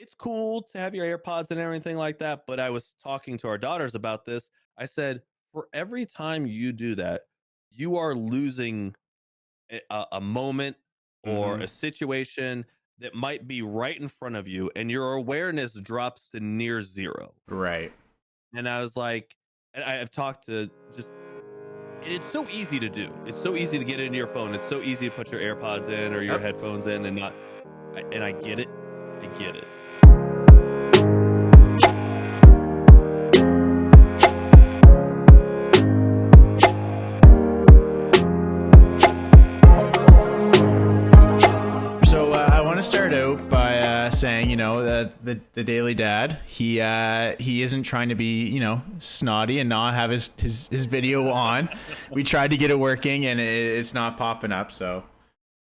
it's cool to have your AirPods and everything like that. But I was talking to our daughters about this. I said, for every time you do that, you are losing a moment or Mm-hmm. a situation that might be right in front of you, and your awareness drops to near zero. Right. And I was like, and I've talked to just, and it's so easy to do. It's so easy to get into your phone. It's so easy to put your AirPods in or your Yep. headphones in and not. And I get it. I get it. So I want to start out by saying, the Daily Dad, he isn't trying to be, snotty and not have his video on. We tried to get it working and it's not popping up. So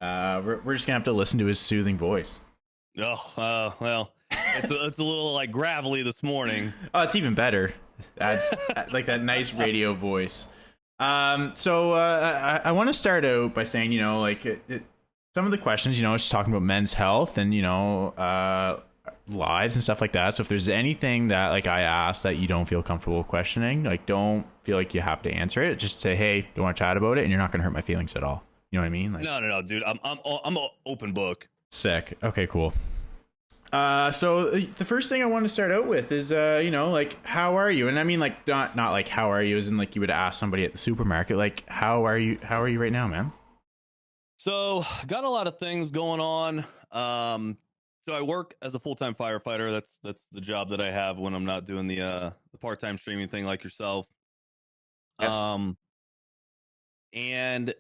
we're just gonna have to listen to his soothing voice. Oh, well, it's a little like gravelly this morning. Oh, it's even better. That's like that nice radio voice. So I want to start out by saying, some of the questions, it's talking about men's health and, lives and stuff like that. So if there's anything that like I asked that you don't feel comfortable questioning, like don't feel like you have to answer it. Just say, hey, don't want to chat about it, and you're not going to hurt my feelings at all. You know what I mean? Like, No, dude. I'm an open book. sick. Okay, cool. So the first thing I want to start out with is, how are you? And I mean, like, not like how are you, as in like you would ask somebody at the supermarket, like, how are you? How are you right now, man? So, got a lot of things going on. So I work as a full-time firefighter. That's the job that I have when I'm not doing the part-time streaming thing like yourself. Yep. Um, and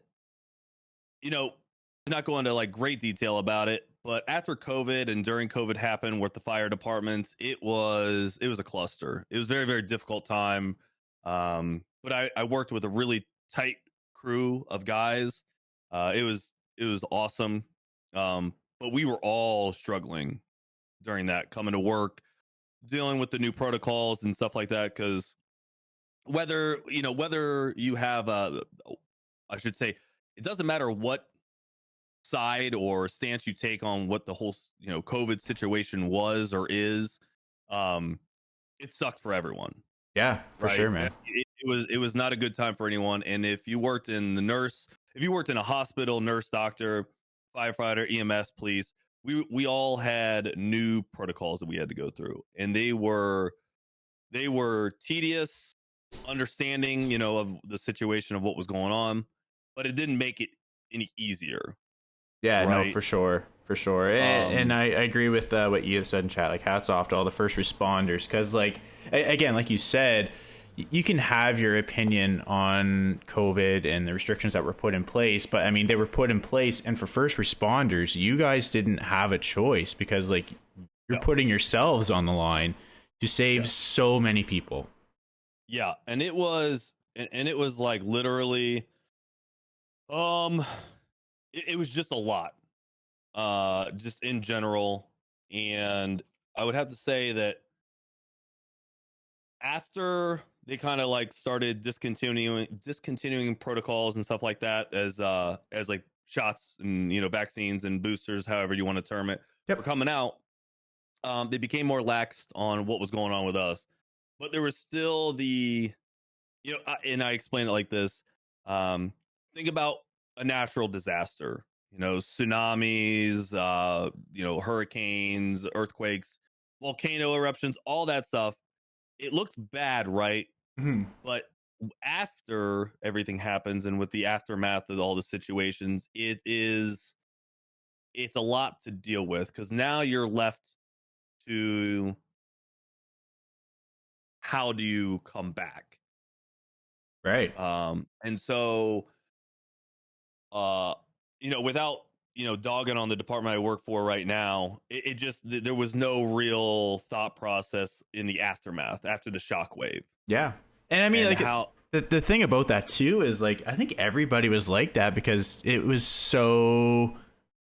not go into like great detail about it, but after COVID and during COVID happened with the fire departments, it was a cluster. It was very, very difficult time. But I worked with a really tight crew of guys. It was awesome. But we were all struggling during that, coming to work, dealing with the new protocols and stuff like that. Because whether you have I should say, it doesn't matter what side or stance you take on what the whole COVID situation was or is. um it sucked for everyone, Yeah, for right? sure, man. It was not a good time for anyone. And if you worked in a hospital, nurse, doctor, firefighter, EMS, police, we all had new protocols that we had to go through, and they were tedious, understanding of the situation of what was going on, but it didn't make it any easier, Yeah, no, right? for sure, for sure. And um I agree with what you said in chat. Like, hats off to all the first responders, because, like, again, like you said, you can have your opinion on COVID and the restrictions that were put in place, but I mean, they were put in place, and for first responders, you guys didn't have a choice because, like, you're yeah, putting yourselves on the line to save yeah, so many people. yeah. And it was like literally, um it was just a lot, just in general. And I would have to say that after they kind of like started discontinuing protocols and stuff like that, as like shots and vaccines and boosters, however you want to term it, were Yep. coming out, they became more laxed on what was going on with us. But there was still and I explain it like this. um think about a natural disaster, tsunamis, hurricanes, earthquakes, volcano eruptions, all that stuff. It looks bad, right? Mhm. But after everything happens and with the aftermath of all the situations, it's a lot to deal with, because now you're left to, how do you come back? Right. And so, uh without dogging on the department I work for right now, it just there was no real thought process in the aftermath after the shockwave. Yeah. And I mean, And like, how the thing about that too is, like, I think everybody was like that because it was so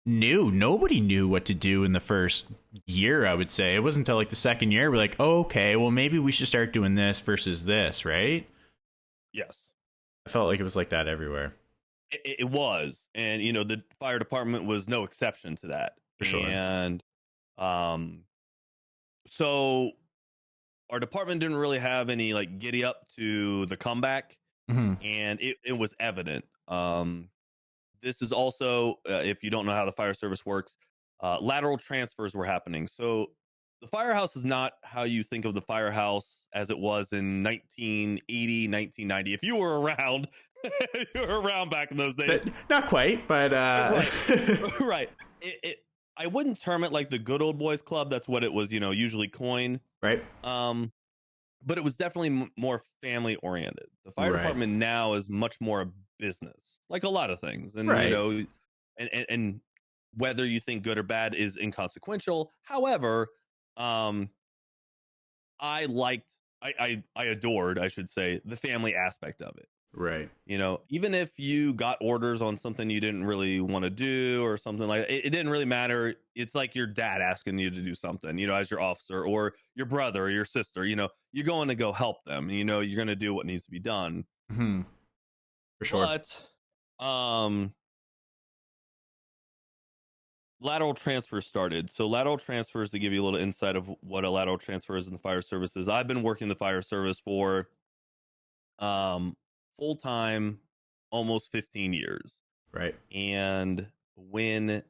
new. Nobody knew what to do in the first year, I would say. It wasn't until like the second year we're like, oh, okay, well, maybe we should start doing this versus this, right? yes, I felt like it was like that everywhere. it was. And the fire department was no exception to that. For sure. And um So our department didn't really have any like giddy up to the comeback, Hmm. and it was evident. This is also, if you don't know how the fire service works, lateral transfers were happening. So the firehouse is not how you think of the firehouse as it was in 1980, 1990. If you were around, you were around back in those days. Not quite, but Right. Right. I wouldn't term it like the good old boys club. That's what it was, usually coined. right, Um, but it was definitely more family oriented. The fire right, department now is much more a business, like a lot of things, and right, and whether you think good or bad is inconsequential. However, um, I liked, I adored, I should say, the family aspect of it. right, Even if you got orders on something you didn't really want to do or something like that, it didn't really matter. It's like your dad asking you to do something, as your officer, or your brother or your sister, you're going to go help them, you're going to do what needs to be done. hmm, for sure. But um lateral transfers started. So lateral transfers, to give you a little insight of what a lateral transfer is in the fire services. I've been working the fire service for um full time almost 15 years. Right. And when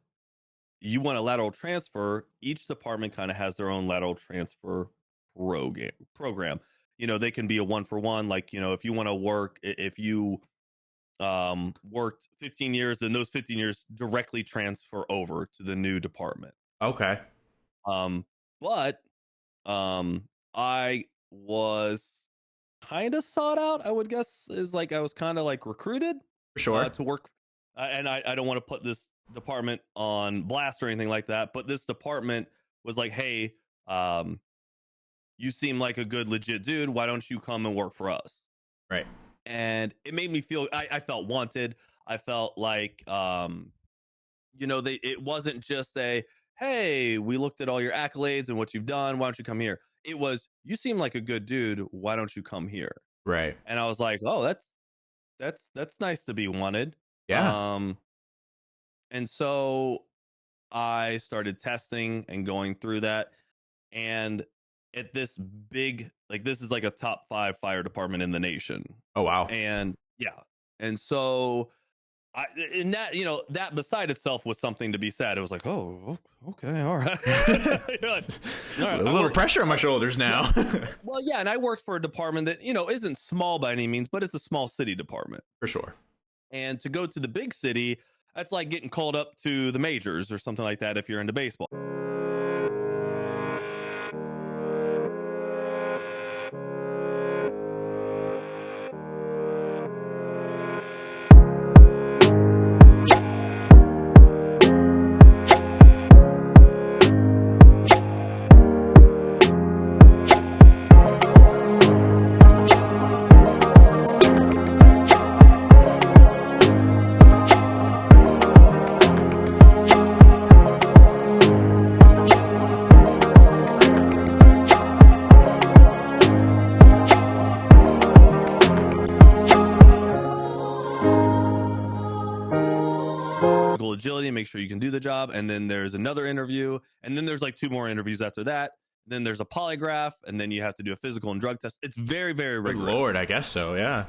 you want a lateral transfer, each department kind of has their own lateral transfer program. They can be a one for one. Like, if you want to work, if you worked 15 years, then those 15 years directly transfer over to the new department. Okay. Um, but I was kind of sought out, I would guess, is like I was kind of like recruited For sure. to work. And I don't want to put this department on blast or anything like that, but this department was like, hey, you seem like a good, legit dude. Why don't you come and work for us? Right. And it made me feel, I felt wanted. I felt like, it wasn't just a, hey, we looked at all your accolades and what you've done. Why don't you come here? It was, you seem like a good dude. Why don't you come here? Right. And I was like, oh, that's nice to be wanted. Yeah. Um, and so I started testing and going through that. And at this big, like, this is like a top 5 fire department in the nation. Oh wow. And yeah. And so I, and that, that beside itself was something to be said. It was like, oh, okay, all right. Like, all right, A little pressure on my shoulders yeah. now. Well, yeah, and I worked for a department that, isn't small by any means, but it's a small city department. For sure. And to go to the big city, that's like getting called up to the majors or something like that if you're into baseball. Agility, make sure you can do the job, and then there's another interview, and then there's like 2 more interviews after that. Then there's a polygraph, and then you have to do a physical and drug test. It's very, very Good rigorous. Lord, I guess so. Yeah.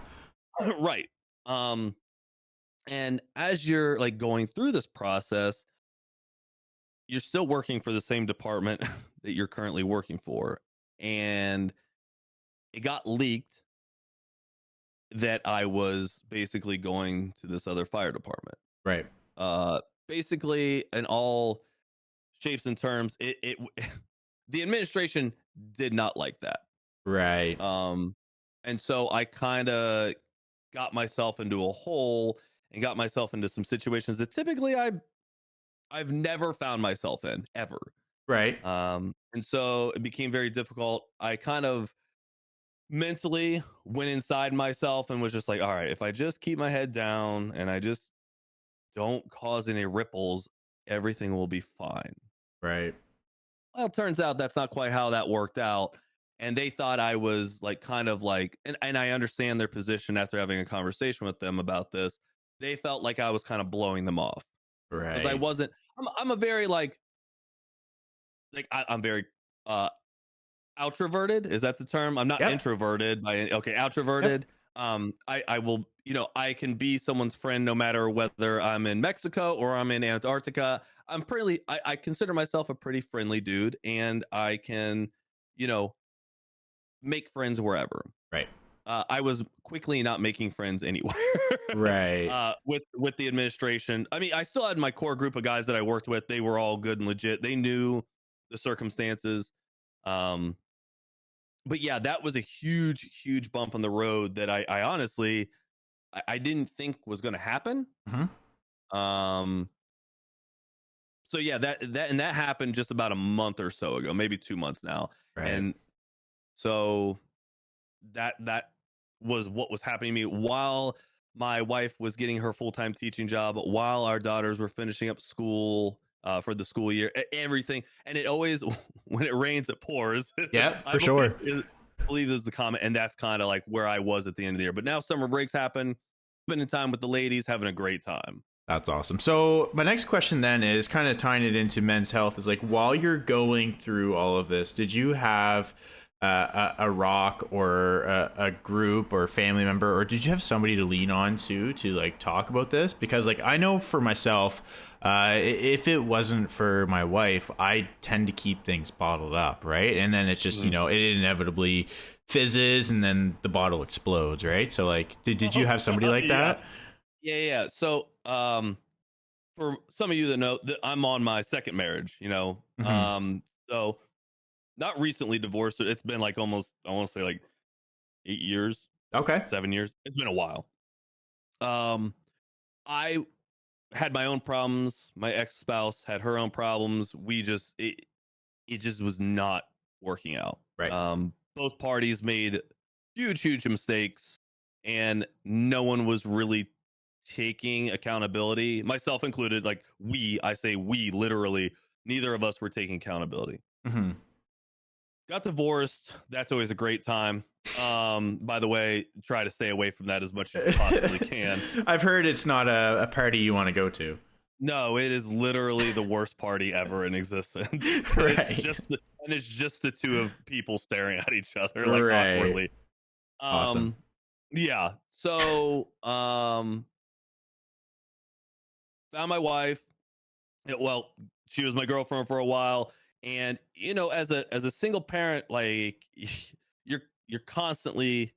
Right. um and as you're like going through this process, you're still working for the same department that you're currently working for, and it got leaked that I was basically going to this other fire department. Right. uh Basically, in all shapes and terms, it the administration did not like that. Right. And so I kind of got myself into a hole and got myself into some situations that typically I've never found myself in ever. Right. And so it became very difficult. I kind of mentally went inside myself and was just like, all right, if I just keep my head down and I just don't cause any ripples, everything will be fine. Right. Well, it turns out that's not quite how that worked out. And they thought I was like kind of like, and I understand their position after having a conversation with them about this. They felt like I was kind of blowing them off because I Right. wasn't. I'm a very like I'm very outroverted. Is that the term? I'm not Yep. introverted by okay, Yep. outroverted. I will, I can be someone's friend no matter whether I'm in Mexico or I'm in Antarctica. I consider myself a pretty friendly dude, and I can, you know, make friends wherever. Right. I was quickly not making friends anywhere Right. with the administration. I mean, I still had my core group of guys that I worked with. They were all good and legit. They knew the circumstances. Um, but yeah, that was a huge, huge bump on the road that I honestly I didn't think was going to happen. Hmm. Um, so yeah, that happened just about a month or so ago, maybe 2 months now, Right. and so that was what was happening to me while my wife was getting her full-time teaching job, while our daughters were finishing up school for the school year, everything. And it always when it rains it pours. Yep, I for sure. believe is the comment, and that's kind of like where I was at the end of the year. But now summer breaks happen, spending time with the ladies, having a great time. That's awesome. So my next question then is kind of tying it into men's health is like, while you're going through all of this, did you have a rock or a group or family member, or did you have somebody to lean on to like talk about this? Because like I know for myself, if it wasn't for my wife, I tend to keep things bottled up, right? And then it's just, Mhm. it inevitably fizzes and then the bottle explodes, right? So like, did you have somebody like Yeah, that? yeah. So for some of you that know that I'm on my second marriage, Hmm. so not recently divorced. It's been like almost, I want to say like 8 years, Okay. 7 years. It's been a while. Um, I had my own problems. My ex spouse had her own problems. It just was not working out. Right. Both parties made huge, huge mistakes, and no one was really taking accountability, myself included. Like I say we literally, neither of us were taking accountability. Hmm. Got divorced. That's always a great time. By the way, try to stay away from that as much as you possibly can. I've heard it's not a party you want to go to. No, it is literally the worst party ever in existence. And Right. it's just the two of people staring at each other like Right. awkwardly. Awesome. Um yeah. So found my wife. Well, she was my girlfriend for a while, and as a single parent, like you're constantly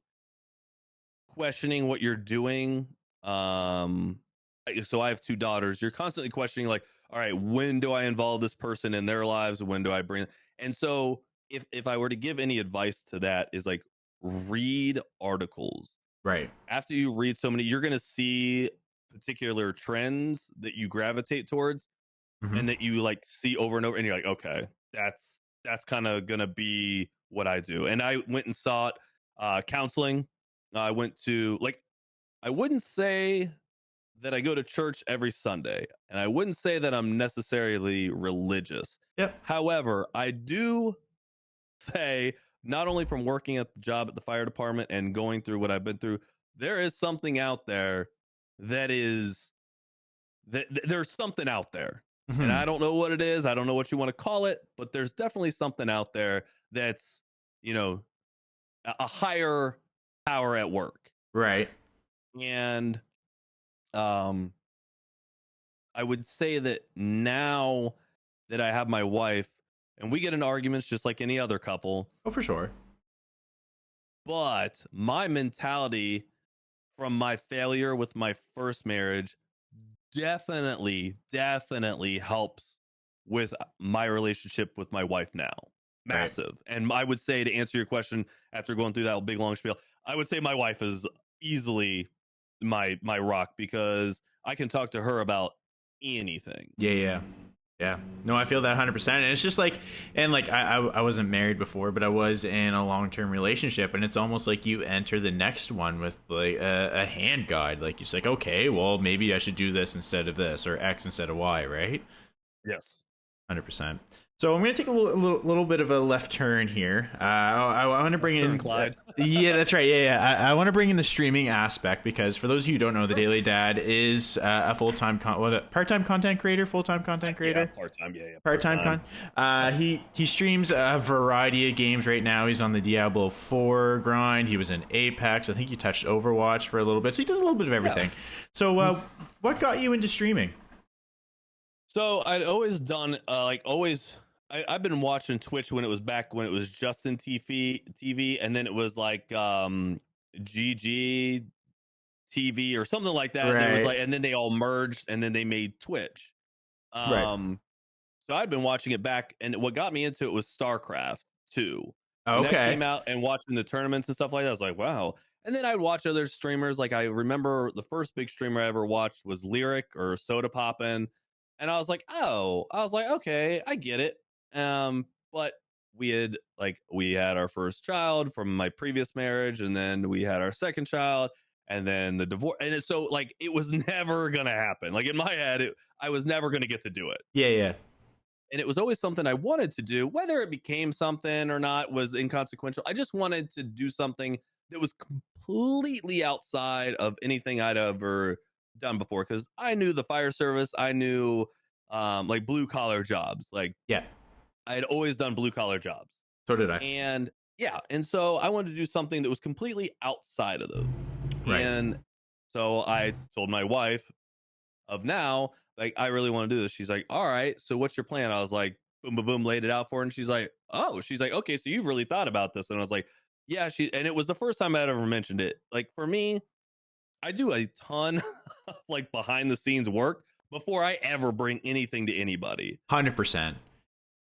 questioning what you're doing. So I have two daughters. You're constantly questioning, like, all right, when do I involve this person in their lives? When do I bring? And so, if I were to give any advice to that, is like read articles. Right. After you read so many, you're gonna see particular trends that you gravitate towards, Hmm. and that you like see over and over, and you're like, okay, that's kind of gonna be what I do. And I went and sought counseling. I went to, like, I wouldn't say that I go to church every Sunday, and I wouldn't say that I'm necessarily religious. Yep. However, I do say, not only from working at the job at the fire department and going through what I've been through, there is something out there that is there's something out there. And Hmm. I don't know what it is. I don't know what you want to call it, but there's definitely something out there that's, you know, a higher power at work. Right. And um I would say that now that I have my wife, and we get in arguments just like any other couple, Oh, for sure. but my mentality from my failure with my first marriage definitely helps with my relationship with my wife now. Right. Massive. And I would say, to answer your question, after going through that big long spiel, I would say my wife is easily my rock, because I can talk to her about anything. Yeah. Yeah. Yeah. No, I feel that 100%. And it's just like, and like, I wasn't married before, but I was in a long term relationship. And it's almost like you enter the next one with like a hand guide. Like, you're just like, okay, well, maybe I should do this instead of this, or X instead of Y, right? Yes. 100%. So I'm going to take a little bit of a left turn here. I want to bring Turn in, Clyde. yeah, that's right. Yeah. I want to bring in the streaming aspect because for those of you who don't know, the Daily Dad is a full-time, part-time content creator, full-time content Yeah, creator. part-time. Yeah, Part-time part-time. he streams a variety of games right now. He's on the Diablo 4 grind. He was in Apex. I think he touched Overwatch for a little bit. So he does a little bit of everything. Yeah. So what got you into streaming? So I'd always done I've been watching Twitch when it was back when it was Justin TV, and then it was like GG TV or something like that. There was Right. like, and then they all merged, and then they made Twitch. Right. Um, so I'd been watching it back, and what got me into it was StarCraft 2. When that Okay. came out and watching the tournaments and stuff like that, I was like, wow. And then I'd watch other streamers. Like I remember the first big streamer I ever watched was Lyric or Soda Poppin'. And I was like, oh, I was like, okay, I get it. But we had our first child from my previous marriage, and then we had our second child, and then the divorce. And so like it was never gonna happen. Like in my head, I was never gonna get to do it. Yeah, yeah. And it was always something I wanted to do. Whether it became something or not was inconsequential. I just wanted to do something that was completely outside of anything I'd ever done before, because I knew the fire service. I knew like blue collar jobs. Like Yeah. I had always done blue collar jobs. So did I. And yeah, and so I wanted to do something that was completely outside of those. Right. And so I told my wife of now, like, I really want to do this. She's like, all right, so what's your plan? I was like, boom, boom, boom, laid it out for her. And she's like, oh, she's like, okay, so you've really thought about this. And I was like, yeah, and it was the first time I'd ever mentioned it. Like for me, I do a ton of like behind the scenes work before I ever bring anything to anybody. 100%.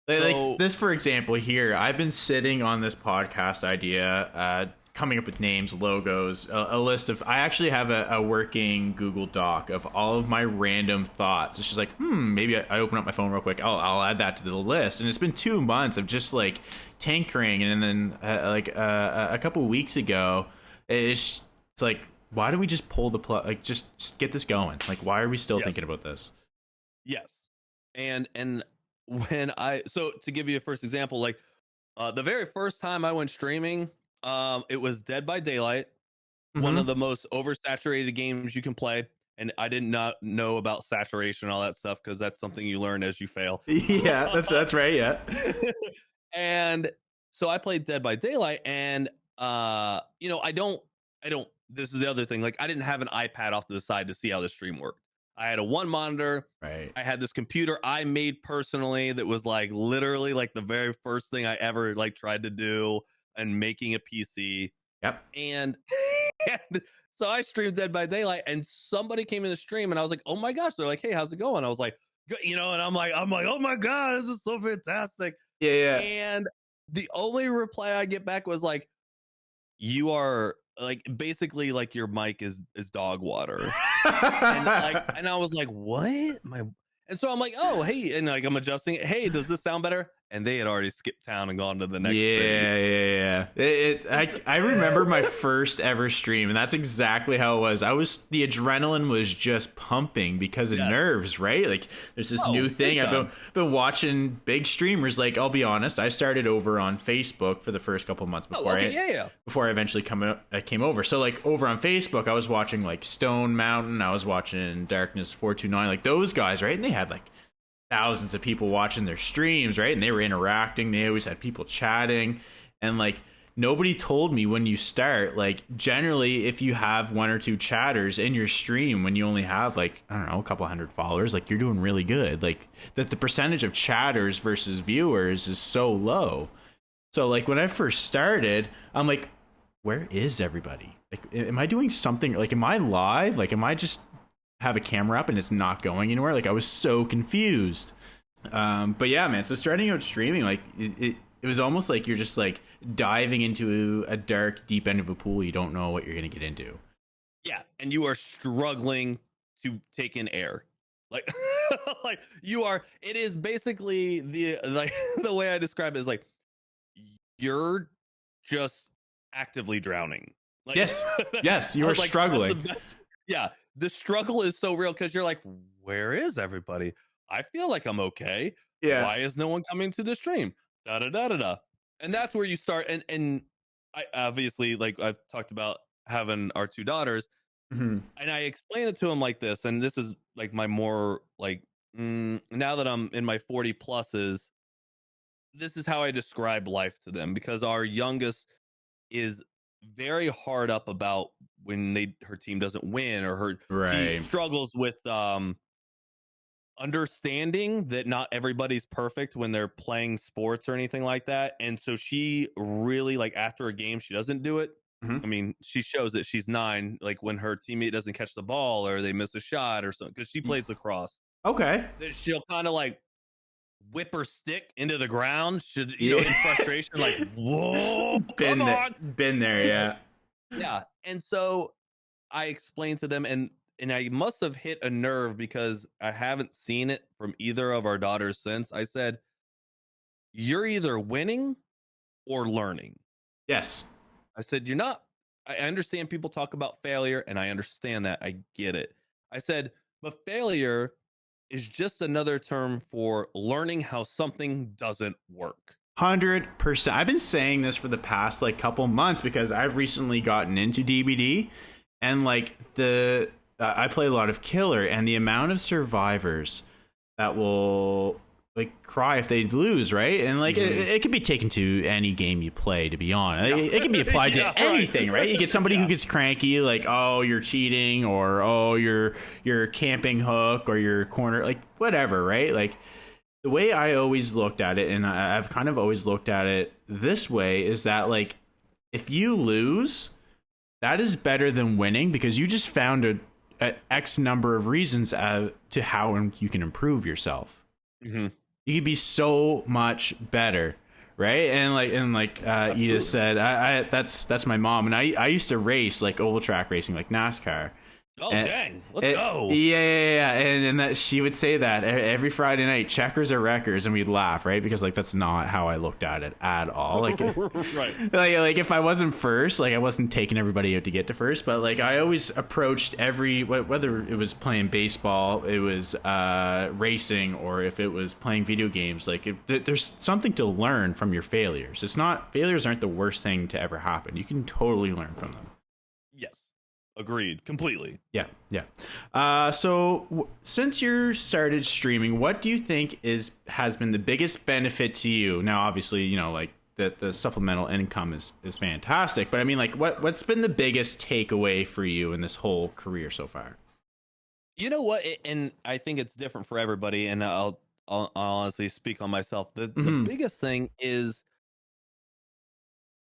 So Like this, for example, here, I've been sitting on this podcast idea, coming up with names, logos, a list of. I actually have a working Google Doc of all of my random thoughts. It's just like, maybe I open up my phone real quick. I'll add that to the list. And it's been 2 months of just like tinkering, and then a couple of weeks ago, it's like, why do we just pull the plug? Like, just get this going. Like, why are we still yes, thinking about this? yes, and when so to give you a first example, like the very first time I went streaming, it was Dead by Daylight, one of the most oversaturated games you can play. And I did not know about saturation and all that stuff, because that's something you learn as you fail. Yeah, that's right. Yeah. And so I played Dead by Daylight, and I don't this is the other thing, like I didn't have an iPad off to the side to see how the stream worked. I had a one monitor. Right. I had this computer I made personally that was like literally like the very first thing I ever like tried to do, and making a PC. Yep. And so I streamed Dead by Daylight, and somebody came in the stream, and I was like, oh my gosh, they're like, hey, how's it going? I was like, good, and I'm like, oh my god, this is so fantastic. Yeah, yeah. And the only reply I get back was like, you are like basically like your mic is dog water. And I was like, what? And so I'm like, oh hey, and like I'm adjusting it. Hey, does this sound better? And they had already skipped town and gone to the next city. I remember my first ever stream, and that's exactly how it was. The adrenaline was just pumping because of nerves, right? Like there's this new thing. I've been watching big streamers. Like I'll be honest, I started over on Facebook for the first couple of months before I eventually came over. So like over on Facebook, I was watching like Stone Mountain, I was watching Darkness 429, like those guys, right? And they had like thousands of people watching their streams, right? And they were interacting. They always had people chatting. And like nobody told me when you start, like generally if you have one or two chatters in your stream, when you only have like, I don't know, a couple hundred followers, like you're doing really good. Like that the percentage of chatters versus viewers is so low. So like when I first started, I'm like, where is everybody? Like, am I doing something? Like, am I live? Like, am I just have a camera up and it's not going anywhere? Like I was so confused. But yeah, man, so starting out streaming, like it was almost like you're just like diving into a dark deep end of a pool. You don't know what you're gonna get into. Yeah, and you are struggling to take in air. Like like it is basically the way I describe it is like you're just actively drowning. Like, yes, you are like, struggling. Yeah, the struggle is so real, because you're like, where is everybody? I feel like I'm okay. Yeah. Why is no one coming to the stream? Da da da da da. And that's where you start. And I obviously, like I've talked about having our two daughters, Hmm. and I explain it to him like this. And this is like my more like now that I'm in my 40 pluses, this is how I describe life to them, because our youngest is very hard up about when her team doesn't win, or she Right. struggles with understanding that not everybody's perfect when they're playing sports or anything like that. And so she really, like, after a game, she doesn't do it. Hmm. I mean, she shows that she's 9, like when her teammate doesn't catch the ball or they miss a shot or something, because she plays lacrosse, Okay. that she'll kind of like whip her stick into the ground, should, Yeah. in frustration, like, whoa, come on. Been there. Yeah. Yeah. And so I explained to them, and I must have hit a nerve because I haven't seen it from either of our daughters since. I said, "You're either winning or learning." Yes. I said, "You're not." I understand people talk about failure, and I understand that. I get it. I said, "But failure is just another term for learning how something doesn't work." 100%. I've been saying this for the past like couple months because I've recently gotten into DBD, and like I play a lot of killer, and the amount of survivors that will like cry if they lose, right? And like it could be taken to any game you play, to be honest. It can be applied Yeah, to anything, right? You get somebody who Yeah. gets cranky, like, oh, you're cheating, or oh, you're camping hook, or you're corner, like whatever, right? Like the way I always looked at it, and I've kind of always looked at it this way, is that like if you lose, that is better than winning, because you just found a X number of reasons to how you can improve yourself. Mhm. You could be so much better, right? And like you just said, I that's my mom, and I used to race like oval track racing, like NASCAR. Oh, And dang. Let's go. yeah. And that she would say that every Friday night, checkers or wreckers, and we'd laugh, right? Because like that's not how I looked at it at all. Like, Right. like if I wasn't first, like I wasn't taking everybody out to get to first, but like I always approached every, whether it was playing baseball, it was racing, or if it was playing video games. Like there's something to learn from your failures. Failures aren't the worst thing to ever happen. You can totally learn from them. Yes. Agreed. Completely. Yeah. Since you started streaming, what do you think has been the biggest benefit to you? Now, obviously, you know, like the supplemental income is fantastic, but I mean, like, what's been the biggest takeaway for you in this whole career so far? You know what? And I think it's different for everybody. And I'll honestly speak on myself. The Mm-hmm. biggest thing is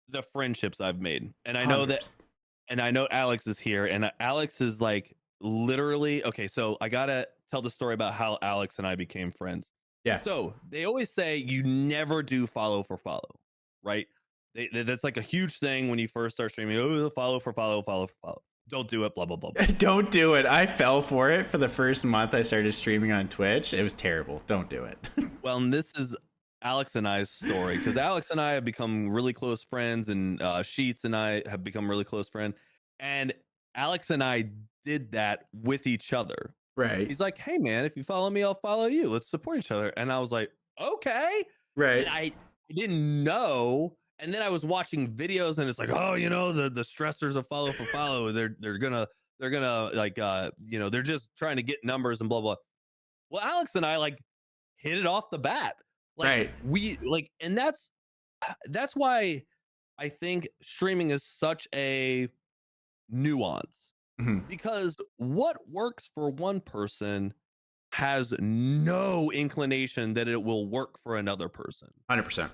the friendships I've made, and I know that, 100%. and I know Alex is here, and Alex is like literally okay. So I gotta tell the story about how Alex and I became friends. Yeah. So they always say you never do follow for follow, right? That's like a huge thing when you first start streaming. Oh, follow for follow, follow for follow. Don't do it. Blah blah blah blah. Don't do it. I fell for it for the first month I started streaming on Twitch. It was terrible. Don't do it. Well, and this is Alex and I's story, because Alex and I have become really close friends, and Sheets and I have become really close friends. And Alex and I did that with each other. Right. He's like, "Hey, man, if you follow me, I'll follow you. Let's support each other." And I was like, "Okay." Right. And I didn't know. And then I was watching videos, and it's like, "Oh, you know, the stressors of follow for follow. They're gonna like they're just trying to get numbers and blah blah." Well, Alex and I like hit it off the bat. Like Right. we like, and that's why I think streaming is such a nuance, Mm-hmm. because what works for one person has no inclination that it will work for another person 100%.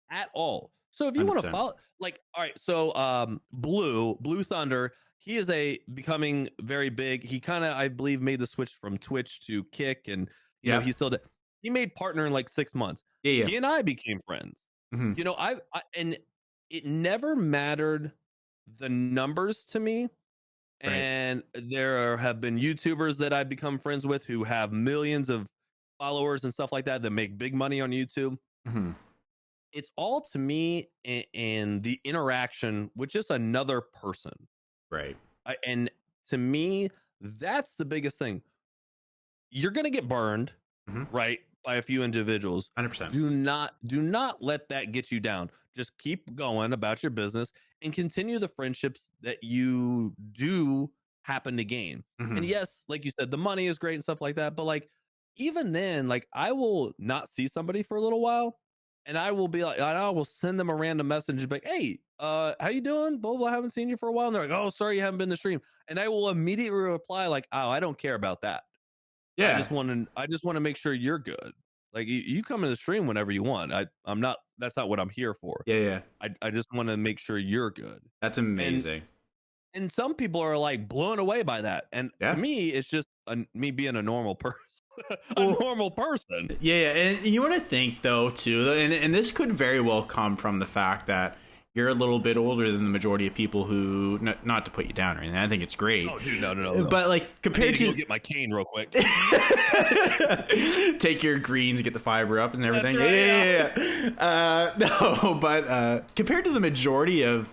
at all. So if you want to 100%. follow, like, all right, so Blue Thunder, he is becoming very big. He kind of, I believe, made the switch from Twitch to Kick, and Yeah. he made partner in like 6 months. Yeah. He and I became friends. Mm-hmm. And it never mattered the numbers to me. Right. And there have been YouTubers that I've become friends with who have millions of followers and stuff like that make big money on YouTube. Mm-hmm. It's all to me in the interaction with just another person. Right. And to me, that's the biggest thing. You're going to get burned, Mm-hmm. right? by a few individuals. 100%. Do not let that get you down. Just keep going about your business and continue the friendships that you do happen to gain. And Mhm. yes, like you said, the money is great and stuff like that, but like even then, like I will not see somebody for a little while and I will be like, I will send them a random message and be like, hey, how you doing? Blah, blah, I haven't seen you for a while. And they're like, oh, sorry, you haven't been to the stream. And I will immediately reply like, oh, I don't care about that. Yeah. I just want to make sure you're good. Like you come in the stream whenever you want. I'm not, that's not what I'm here for. Yeah, yeah. I just want to make sure you're good. That's And amazing. and some people are like blown away by that. And to Yeah. me, it's just me being a normal person. A Well, normal person. yeah, and you want to think though too, and this could very well come from the fact that you're a little bit older than the majority of people who, not to put you down or anything. I think it's great. Oh, dude, no. But like I need compared to to go get my cane real quick. take your greens, get the fiber up and everything. That's right, Yeah. No, but compared to the majority of,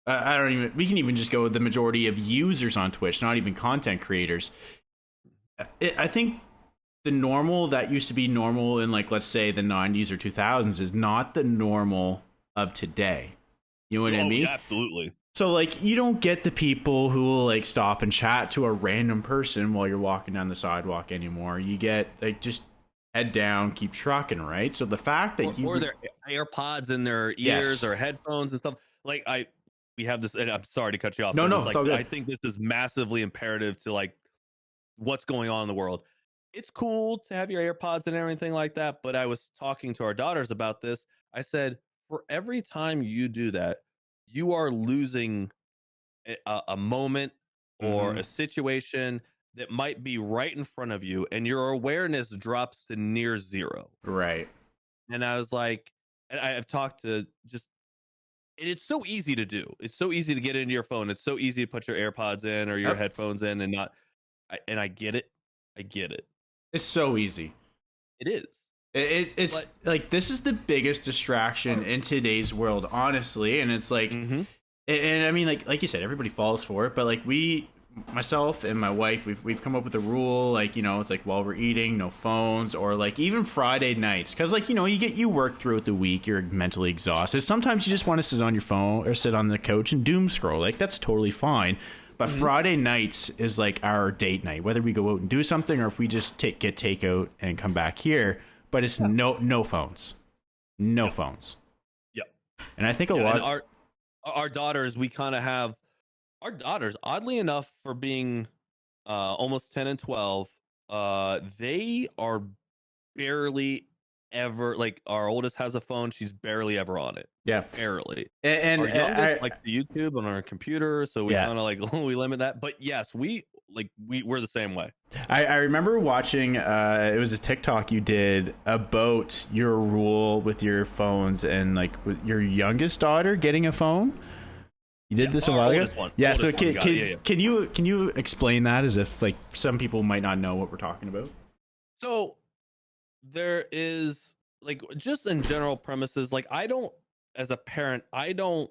I don't even. We can even just go with the majority of users on Twitch, not even content creators. I think the normal that used to be normal in, like, let's say the 90s or 2000s is not the normal of today. You know what I mean? Absolutely. So like you don't get the people who will like stop and chat to a random person while you're walking down the sidewalk anymore. You get like just head down, keep trucking, right? So the fact that or their AirPods in their ears, yes, or headphones and stuff. Like we have this, and I'm sorry to cut you off. no, But no, it's it's like all good. I think this is massively imperative to like what's going on in the world. It's cool to have your AirPods and everything like that, but I was talking to our daughters about this. I said, for every time you do that, you are losing a moment or Mm-hmm. a situation that might be right in front of you, and your awareness drops to near zero. Right. And I was like, and I've talked to just, and it's so easy to do. It's so easy to get into your phone. It's so easy to put your AirPods in or your Yep. headphones in and not. And I get it. I get it. It's so easy. It is. It's But like this is the biggest distraction in today's world, honestly. And it's like, mhm. and I mean, like you said, everybody falls for it. But like myself and my wife, we've come up with a rule. Like, you know, it's like while we're eating, no phones, or like even Friday nights, because like, you know, you work throughout the week, you're mentally exhausted. Sometimes you just want to sit on your phone or sit on the couch and doom scroll. Like that's totally fine. But Friday nights is like our date night, whether we go out and do something or if we just get takeout and come back here. But it's no phones, no phones. Yep. And I think a And lot. our daughters, we kind of have our daughters, oddly enough, for being almost 10 and 12, they are barely ever, like our oldest has a phone, she's barely ever on it. Yeah. Barely. And Our youngest likes the YouTube on our computer, so we Yeah. kind of like we limit that. But yes, we're the same way. I remember watching it was a TikTok you did about your rule with your phones and like with your youngest daughter getting a phone. You did this a while ago. Yeah, so can you explain that as if like some people might not know what we're talking about? So there is like just in general premises, like I don't, as a parent, I don't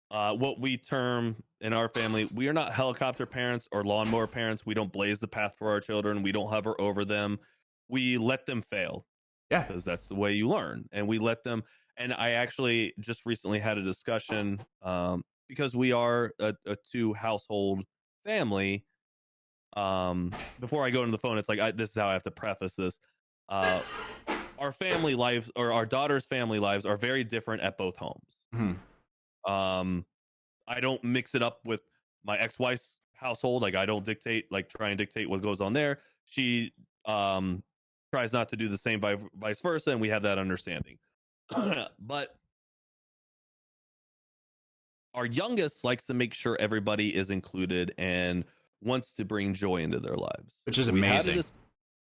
what we term in our family, we are not helicopter parents or lawnmower parents. We don't blaze the path for our children. We don't hover over them. We let them fail. Yeah. Because that's the way you learn. And we let them. And I actually just recently had a discussion because we are a two household family. Before I go into the phone, it's like this is how I have to preface this. Our family lives, or our daughter's family lives, are very different at both homes. Mm-hmm. I don't mix it up with my ex-wife's household. Like I don't try and dictate what goes on there. She tries not to do the same vice versa, and we have that understanding. But our youngest likes to make sure everybody is included and wants to bring joy into their lives, Which is amazing.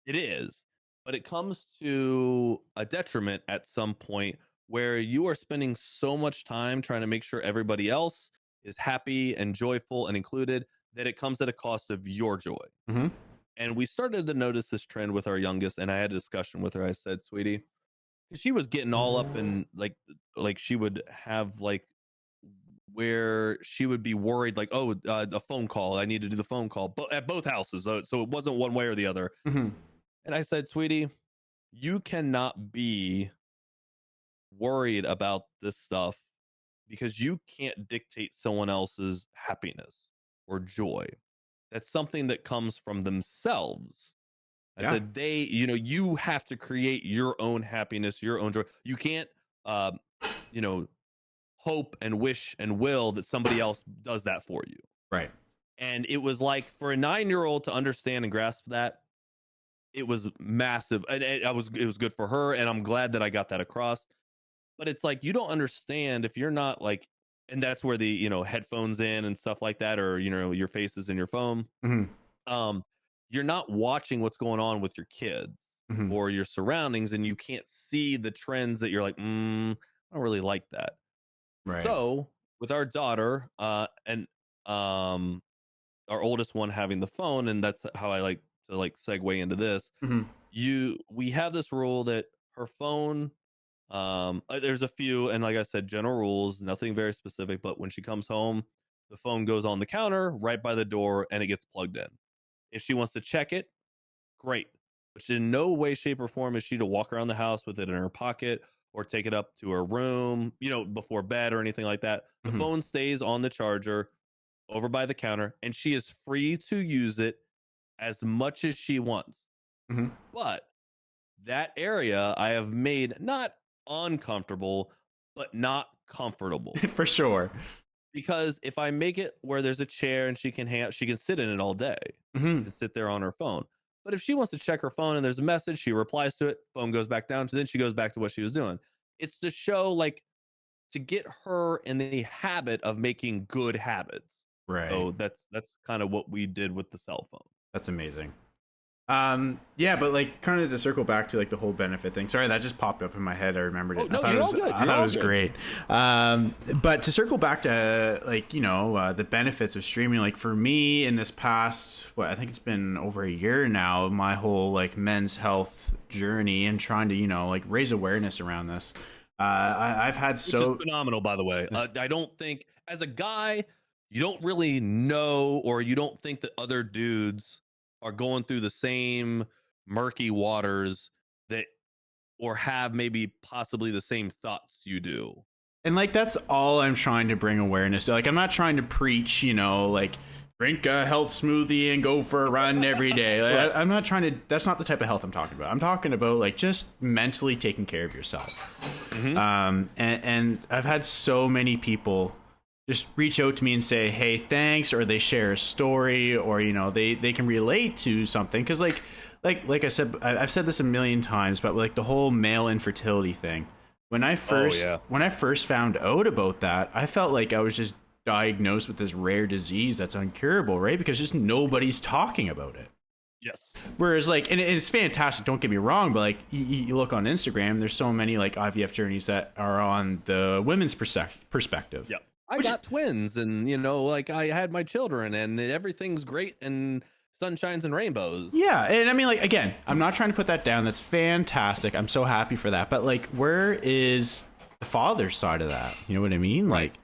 It is, but it comes to a detriment at some point where you are spending so much time trying to make sure everybody else is happy and joyful and included that it comes at a cost of your joy. Mm-hmm. And we started to notice this trend with our youngest, and I had a discussion with her. I said, sweetie, she was getting all up in like she would have like where she would be worried like, oh, a phone call, I need to do the phone call, but at both houses, so it wasn't one way or the other. Mm-hmm. And I said, sweetie, you cannot be worried about this stuff because you can't dictate someone else's happiness or joy. That's something that comes from themselves. I Yeah. said you have to create your own happiness, your own joy. You can't, um, you know, hope and wish and will that somebody else does that for you. Right. And it was like for a 9-year-old to understand and grasp that, it was massive. And it was good for her. And I'm glad that I got that across. But it's like, you don't understand if you're not like, and that's where the, headphones in and stuff like that, or, your face is in your phone. Mm-hmm. Um, you're not watching what's going on with your kids Mm-hmm. or your surroundings, and you can't see the trends that you're like, I don't really like that. Right. So with our daughter, and our oldest one having the phone, and that's how I like to segue into this. Mm-hmm. We have this rule that her phone, there's a few, and like I said, general rules, nothing very specific, but when she comes home, the phone goes on the counter right by the door and it gets plugged in. If she wants to check it, great. But in no way, shape, or form is she to walk around the house with it in her pocket or take it up to her room, before bed or anything like that. The Mm-hmm. phone stays on the charger over by the counter, and she is free to use it as much as she wants. Mm-hmm. But that area I have made not uncomfortable, but not comfortable. For sure. Because if I make it where there's a chair and she can sit in it all day Mm-hmm. and sit there on her phone. But if she wants to check her phone and there's a message, she replies to it, phone goes back down, then she goes back to what she was doing. It's to show, like, to get her in the habit of making good habits. Right. So that's kind of what we did with the cell phone. That's amazing. Yeah, but like kind of to circle back to like the whole benefit thing. Sorry, that just popped up in my head. I remembered it. Oh, no, I thought you're it all was, good. I thought it was great. But to circle back to like, the benefits of streaming, like for me in this past, I think it's been over a year now, my whole like men's health journey and trying to, like raise awareness around this. I've had Which is phenomenal, by the way. I don't think, as a guy, you don't really know, or you don't think that other dudes are going through the same murky waters that, or have maybe possibly the same thoughts you do. And like that's all I'm trying to bring awareness to. Like I'm not trying to preach, like drink a health smoothie and go for a run every day. Like, I'm not trying to. That's not the type of health I'm talking about. I'm talking about like just mentally taking care of yourself. Mm-hmm. And I've had so many people just reach out to me and say, "Hey, thanks," or they share a story, or they can relate to something because like I said, I've said this a million times, but like the whole male infertility thing. When I first found out about that, I felt like I was just diagnosed with this rare disease that's uncurable, right? Because just nobody's talking about it. Yes. Whereas like, and it's fantastic, don't get me wrong, but like you look on Instagram, there's so many like IVF journeys that are on the women's perspective. Yeah. I got twins, and like I had my children, and everything's great and sunshines and rainbows. Yeah, and I mean, like, again, I'm not trying to put that down. That's fantastic. I'm so happy for that. But like, where is the father's side of that? You know what I mean? Right. Like,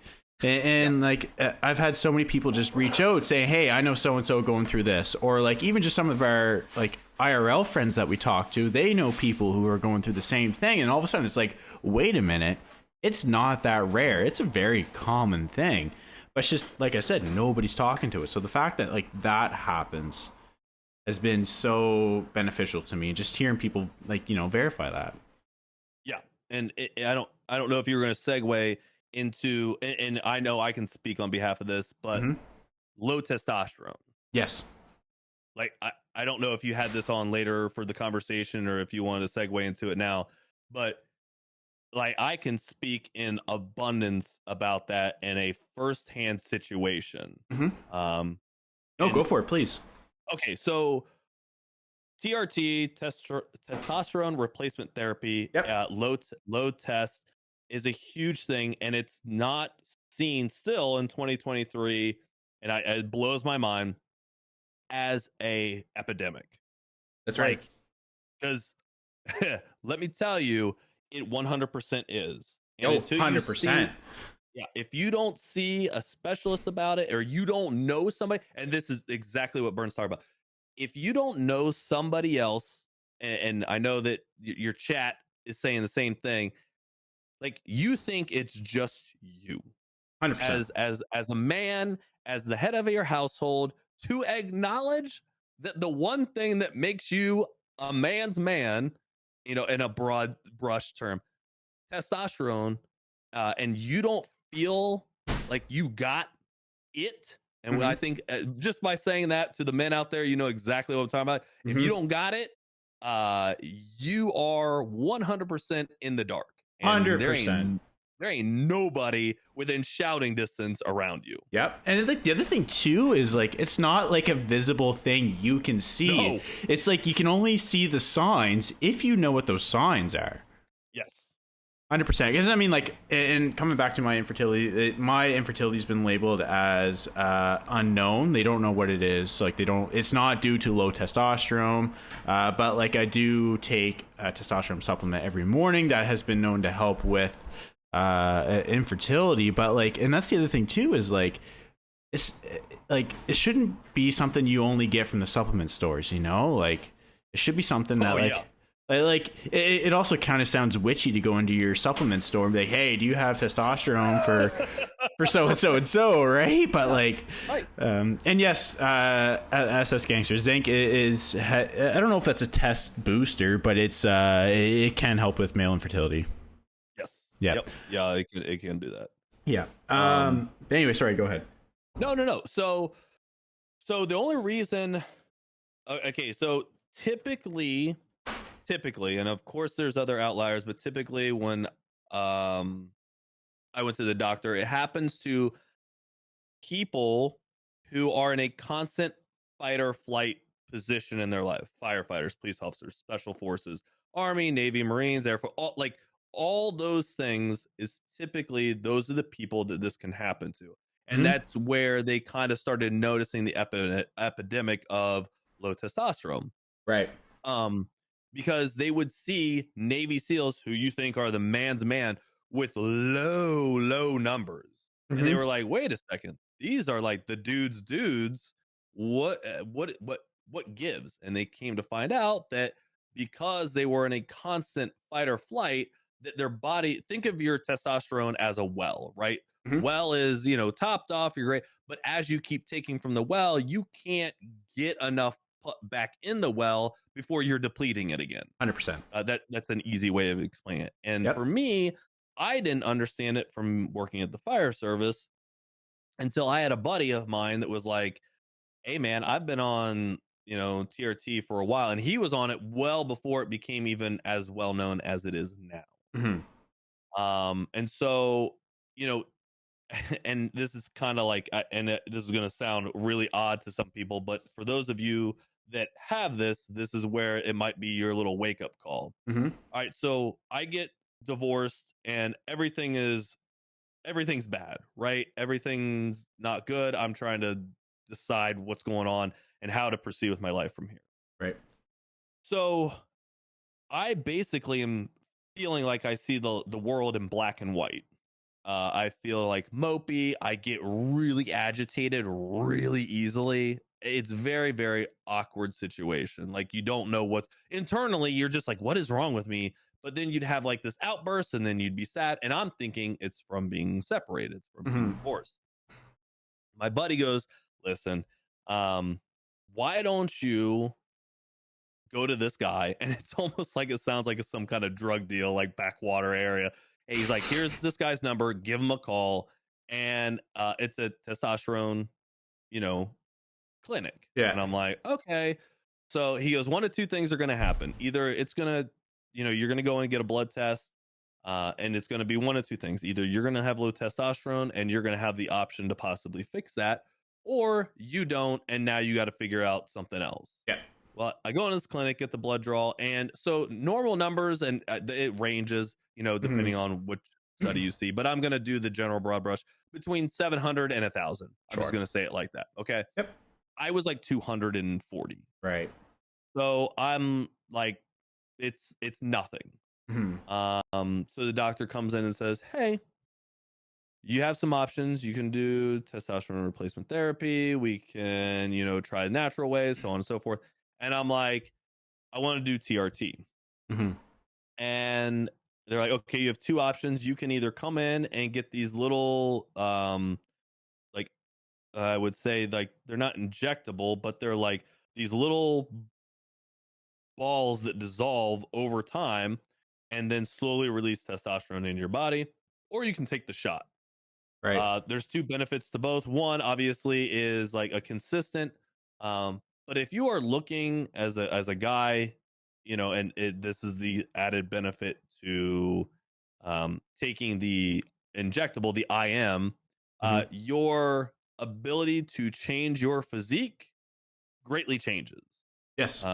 and like, I've had so many people just reach out saying, "Hey, I know so and so going through this," or like even just some of our like IRL friends that we talk to, they know people who are going through the same thing, and all of a sudden it's like, wait a minute, it's not that rare. It's a very common thing. But it's just, like I said, nobody's talking to it. So the fact that like that happens has been so beneficial to me. Just hearing people like, verify that. Yeah. And I don't know if you were going to segue into, and I know I can speak on behalf of this, but low testosterone. Yes. Like, I don't know if you had this on later for the conversation or if you wanted to segue into it now, but like I can speak in abundance about that in a firsthand situation. Go for it, please. Okay, so TRT, testosterone replacement therapy, Yep. low test is a huge thing, and it's not seen still in 2023, and it blows my mind, as a epidemic. That's right. Because let me tell you, it 100% is. And Oh, until 100%. yeah, if you don't see a specialist about it, or you don't know somebody, and this is exactly what Burns talked about. If you don't know somebody else and I know that your chat is saying the same thing. Like, you think it's just you 100%. as a man, as the head of your household, to acknowledge that the one thing that makes you a man's man, in a broad brush term, testosterone, and you don't feel like you got it. And I Mhm. think, just by saying that to the men out there, you know exactly what I'm talking about. If you Mhm. don't got it, you are 100% in the dark, and 100%. there ain't nobody within shouting distance around you. Yep. And like the other thing too is like it's not like a visible thing you can see. No. It's like you can only see the signs if you know what those signs are. Yes. 100%. Because I mean, like, and coming back to my infertility's been labeled as unknown. They don't know what it is. Like, they don't. It's not due to low testosterone, but like I do take a testosterone supplement every morning that has been known to help with infertility. But like, and that's the other thing too is like, it's like it shouldn't be something you only get from the supplement stores. Like, it should be something that Oh yeah. like it also kind of sounds witchy to go into your supplement store and be like, hey, do you have testosterone for so and so and so, right? But like, Right. and yes, SS Gangster Zinc I don't know if that's a test booster, but it can help with male infertility. Yes. Yeah. Yep. Yeah. It can do that. Yeah. But anyway, sorry, go ahead. No. So the only reason. Okay. So typically, and of course there's other outliers, but typically when um I went to the doctor, it happens to people who are in a constant fight or flight position in their life: firefighters, police officers, special forces, army, navy, marines, air force, all those things. Is typically those are the people that this can happen to, and Mm-hmm. that's where they kind of started noticing the epidemic of low testosterone. Right. um because they would see Navy SEALs, who you think are the man's man, with low numbers, and they Mm-hmm. were like, wait a second, these are like the dudes. What gives? And they came to find out that because they were in a constant fight or flight, that their body, think of your testosterone as a well, right? Mm-hmm. Well is, topped off, you're great, but as you keep taking from the well, you can't get enough put back in the well before you're depleting it again. 100%. That's an easy way of explaining it. And for Yep. me, I didn't understand it from working at the fire service until I had a buddy of mine that was like, "Hey, man, I've been on TRT for a while," and he was on it well before it became even as well known as it is now. Mm-hmm. And so, you know, and this is kind of like, this is going to sound really odd to some people, but for those of you that have this is where it might be your little wake up call. Mm-hmm. All right, so I get divorced and everything's bad, right? Everything's not good. I'm trying to decide what's going on and how to proceed with my life from here. Right. So I basically am feeling like I see the world in black and white. I feel like mopey. I get really agitated really easily. It's very, very awkward situation. Like, you don't know what internally, you're just like, what is wrong with me? But then you'd have like this outburst, and then you'd be sad. And I'm thinking it's from being separated, from being Mm-hmm. divorced. My buddy goes, listen, why don't you go to this guy? And it's almost like it sounds like it's some kind of drug deal, like backwater area. And he's like, here's this guy's number, give him a call. And it's a testosterone, you know, clinic. Yeah. And I'm like, okay. So he goes, one of two things are going to happen. Either it's going to, you're going to go and get a blood test. And it's going to be one of two things. Either you're going to have low testosterone and you're going to have the option to possibly fix that, or you don't. And now you got to figure out something else. Yeah. Well, I go in this clinic, get the blood draw, and so normal numbers, and it ranges, Mm-hmm. depending on which study you see. But I'm going to do the general broad brush between 700 and 1,000. I'm just Sure. going to say it like that. Okay. Yep. I was like 240. Right. So I'm like, it's nothing. Mm-hmm. So the doctor comes in and says, hey, you have some options. You can do testosterone replacement therapy. We can, try natural ways, so on and so forth. And I'm like, I want to do TRT. Mm-hmm. And they're like, okay, you have two options. You can either come in and get these little, like, I would say, like, they're not injectable, but they're like these little balls that dissolve over time and then slowly release testosterone in your body, or you can take the shot. Right. There's two benefits to both. One, obviously, is like a consistent. But if you are looking as a guy, and this is the added benefit to taking the injectable, the IM, Mm-hmm. your ability to change your physique greatly changes. Yes.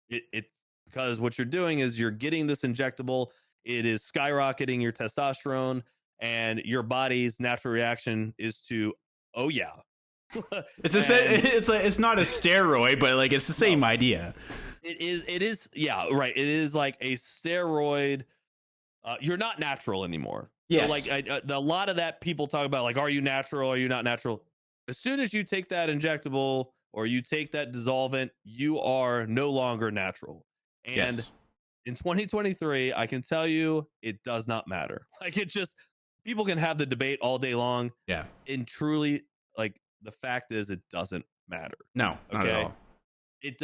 It because what you're doing is you're getting this injectable. It is skyrocketing your testosterone, and your body's natural reaction is to, oh yeah. And It's not a steroid, but like it's the same no, idea. it is yeah, right. It is like a steroid. You're not natural anymore. So Yes. like a lot of that people talk about, like, are you natural? Are you not natural? As soon as you take that injectable or you take that dissolvent, you are no longer natural. And Yes. in 2023, I can tell you it does not matter. Like, it just, people can have the debate all day long. Yeah. And truly, like, the fact is, it doesn't matter. No, not at Okay.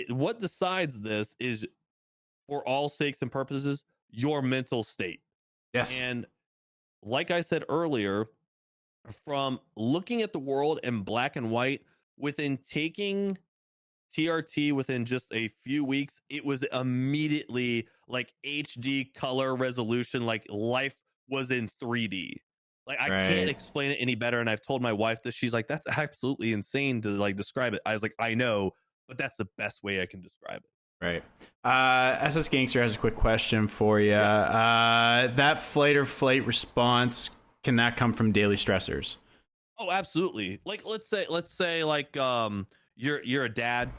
all. What decides this is, for all sakes and purposes, your mental state. Yes. And like I said earlier, from looking at the world in black and white, within taking TRT within just a few weeks, it was immediately like HD color resolution, like life was in 3D. Like, I can't Right. explain it any better. And I've told my wife this. She's like, that's absolutely insane to like describe it. I was like, I know, but that's the best way I can describe it. Right. SS Gangster has a quick question for you. Yeah. That flight or flight response, can that come from daily stressors? Oh, absolutely. Like, let's say like you're a dad,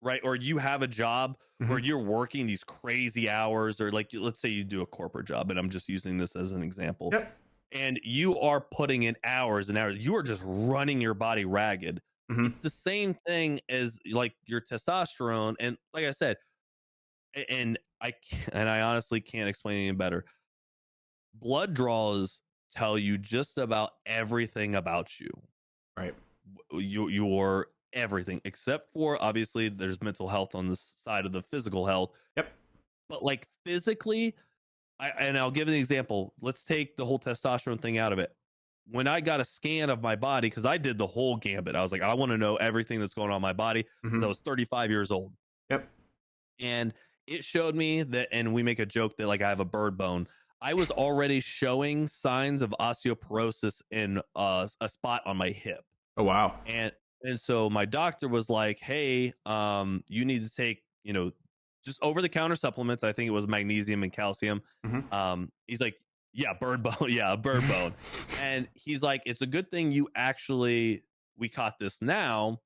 right? Or you have a job Mm-hmm. where you're working these crazy hours, or like, let's say you do a corporate job, and I'm just using this as an example. Yep. And you are putting in hours and hours. You are just running your body ragged. Mm-hmm. It's the same thing as like your testosterone. And like I said, and I honestly can't explain it any better. Blood draws tell you just about everything about you. Right. Your everything, except for, obviously, there's mental health on this side of the physical health. Yep. But like, physically, I'll give an example. Let's take the whole testosterone thing out of it. When I got a scan of my body, because I did the whole gambit, I was like, I want to know everything that's going on in my body, because Mm-hmm. I was 35 years old. Yep. And it showed me that, and we make a joke that like I have a bird bone. I was already showing signs of osteoporosis in a spot on my hip. Oh, wow. And so my doctor was like, hey, you need to take, just over the counter supplements. I think it was magnesium and calcium. Mm-hmm. He's like, yeah, bird bone. Yeah, bird bone. And he's like, it's a good thing we caught this now.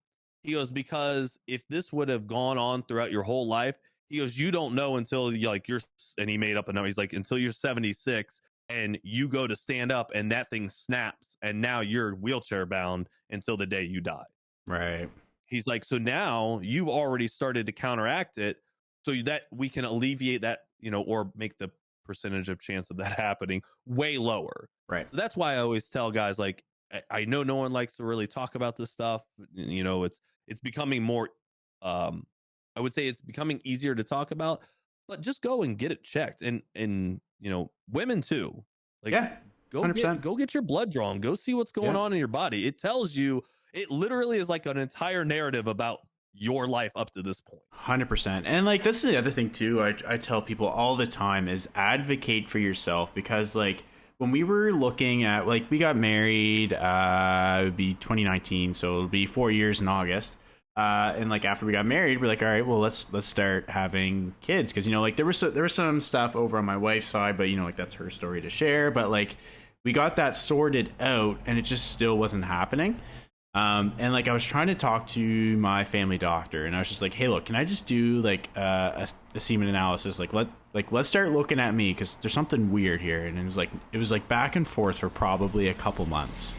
He goes, because if this would have gone on throughout your whole life, he goes, you don't know until and he made up a number. He's like, until you're 76 and you go to stand up and that thing snaps and now you're wheelchair bound until the day you die. Right. He's like, so now you've already started to counteract it so that we can alleviate that, or make the percentage of chance of that happening way lower. Right. So that's why I always tell guys, like, I know no one likes to really talk about this stuff. It's becoming more, I would say it's becoming easier to talk about, but just go and get it checked. And women too. Like, Yeah. 100%. go get your blood drawn. Go see what's going on in your body. It tells you, it literally is like an entire narrative about your life up to this point. 100%. And like, this is the other thing too. I tell people all the time is advocate for yourself, because like when we were looking at, like, we got married, it would be 2019. So it'll be 4 years in August. And like after we got married, we're like, all right, well, let's start having kids. Cause like there was some stuff over on my wife's side, but like that's her story to share. But like we got that sorted out and it just still wasn't happening. And like I was trying to talk to my family doctor, and I was just like, hey, look, can I just do like a semen analysis? Let's start looking at me, because there's something weird here. And it was like back and forth for probably a couple months.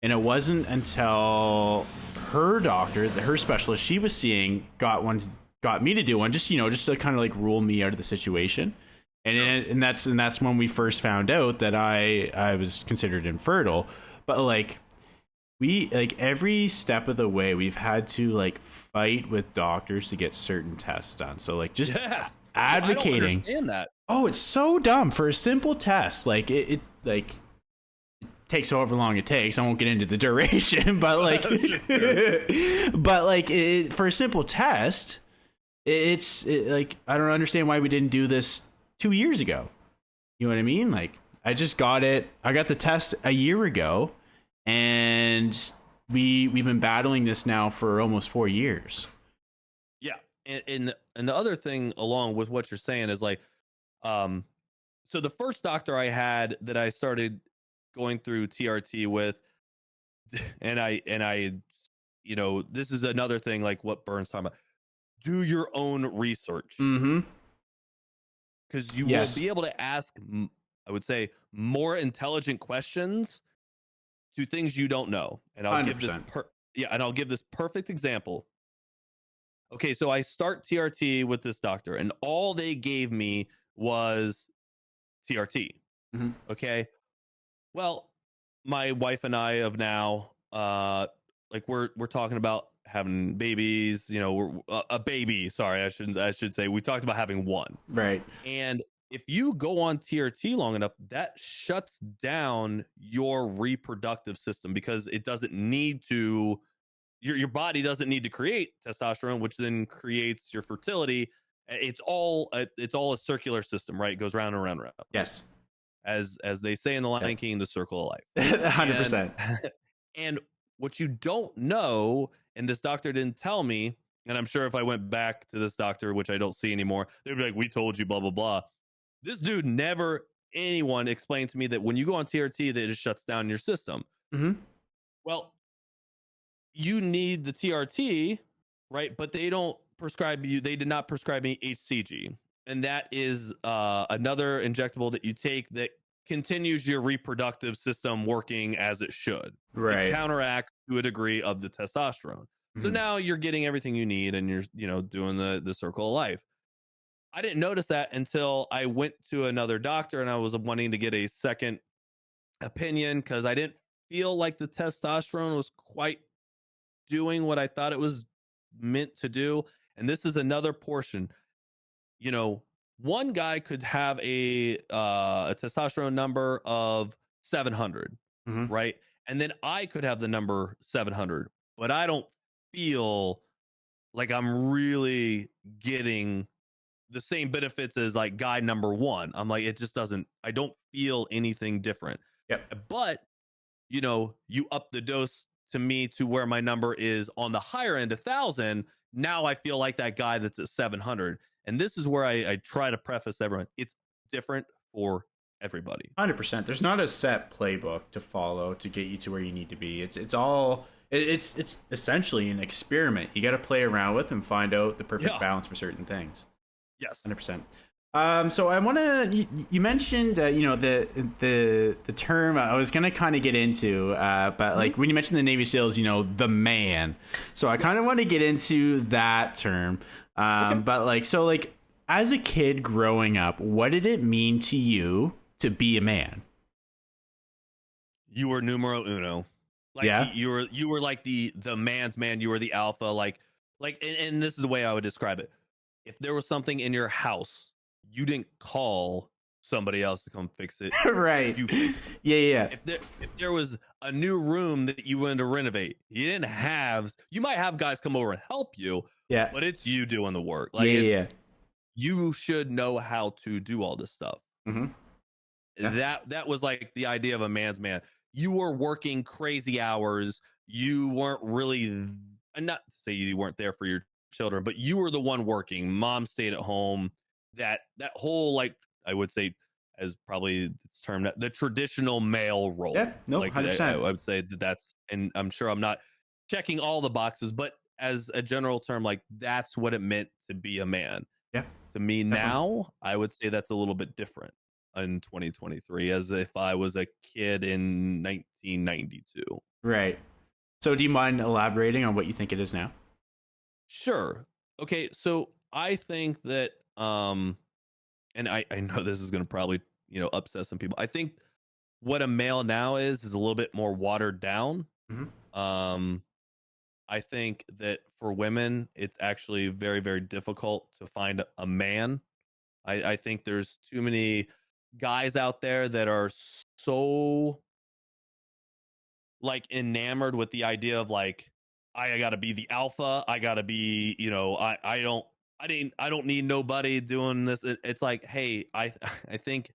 And it wasn't until her doctor, her specialist she was seeing, got got me to do one, just just to kind of like rule me out of the situation. And that's when we first found out that I was considered infertile. But like we like every step of the way we've had to like fight with doctors to get certain tests done. So like just advocating. I don't understand that. Oh, it's so dumb for a simple test. Like it like takes however long it takes. I won't get into the duration, but like but like for a simple test, like I don't understand why we didn't do this 2 years ago. You know what I mean? Like I just got it. I got the test a year ago, and we've been battling this now for almost 4 years. Yeah, and the other thing along with what you're saying is like, so the first doctor I had that I started going through TRT with, and I, this is another thing like what Burns talking about. Do your own research. Mm-hmm. Because you will be able to ask, I would say, more intelligent questions to things you don't know. And I'll 100%. give this perfect example. Okay, so I start TRT with this doctor, and all they gave me was TRT. Mm-hmm. Okay, well, my wife and I have now, like we're talking about having babies. We're a baby. Sorry, I should say we talked about having one. Right. And if you go on TRT long enough, that shuts down your reproductive system because it doesn't need to. Your body doesn't need to create testosterone, which then creates your fertility. It's all a circular system, right? It goes round and round and round. Yes. As they say in the Lion King, the circle of life. 100%. And what you don't know, and this doctor didn't tell me, and I'm sure if I went back to this doctor, which I don't see anymore, they'd be like, "We told you, blah blah blah." This dude anyone explained to me that when you go on TRT, that it just shuts down your system. Mm-hmm. Well, you need the TRT, right? But they don't prescribe you. They did not prescribe me HCG, and that is another injectable that you take that continues your reproductive system working as it should. Right. It counteracts to a degree of the testosterone. Mm-hmm. So now you're getting everything you need, and you're doing the circle of life. I didn't notice that until I went to another doctor, and I was wanting to get a second opinion because I didn't feel like the testosterone was quite doing what I thought it was meant to do. And this is another portion. One guy could have a testosterone number of 700, mm-hmm. right? And then I could have the number 700, but I don't feel like I'm really getting the same benefits as like guy number one. I'm like, it just doesn't, I don't feel anything different. Yep. But, you up the dose to me to where my number is on the higher end, 1,000. Now I feel like that guy that's at 700. And this is where I try to preface everyone. It's different for everybody. 100%. There's not a set playbook to follow to get you to where you need to be. It's essentially an experiment. You got to play around with and find out the perfect balance for certain things. Yes. 100%. So I want to. You mentioned, the term I was gonna kind of get into, but like when you mentioned the Navy SEALs, the man. So I kind of want to get into that term. Okay. But like as a kid growing up, what did it mean to you to be a man? You were numero uno. You were like the man's man. You were the alpha. And this is the way I would describe it. If there was something in your house, you didn't call somebody else to come fix it. Right. You fixed it. Yeah. If there was a new room that you wanted to renovate, you might have guys come over and help you. Yeah. But it's you doing the work. You should know how to do all this stuff. Mm-hmm. Yeah. That was like the idea of a man's man. You were working crazy hours. You weren't really, not to say you weren't there for your children, but you were the one working. Mom stayed at home. That whole, like, I would say, as probably it's termed, the traditional male role. Yeah, no, 100%. I would say that's, and I'm sure I'm not checking all the boxes, but as a general term, like that's what it meant to be a man. Yeah. To me now, I would say that's a little bit different in 2023, as if I was a kid in 1992. Right. So do you mind elaborating on what you think it is now? Sure. Okay, so I think that and I know this is going to probably, upset some people. I think what a male now is a little bit more watered down. Mm-hmm. Um I think that for women, it's actually very, very difficult to find a man. I think there's too many guys out there that are so like enamored with the idea of like, I gotta be the alpha. I gotta be, I don't need nobody doing this. It's like, hey, I think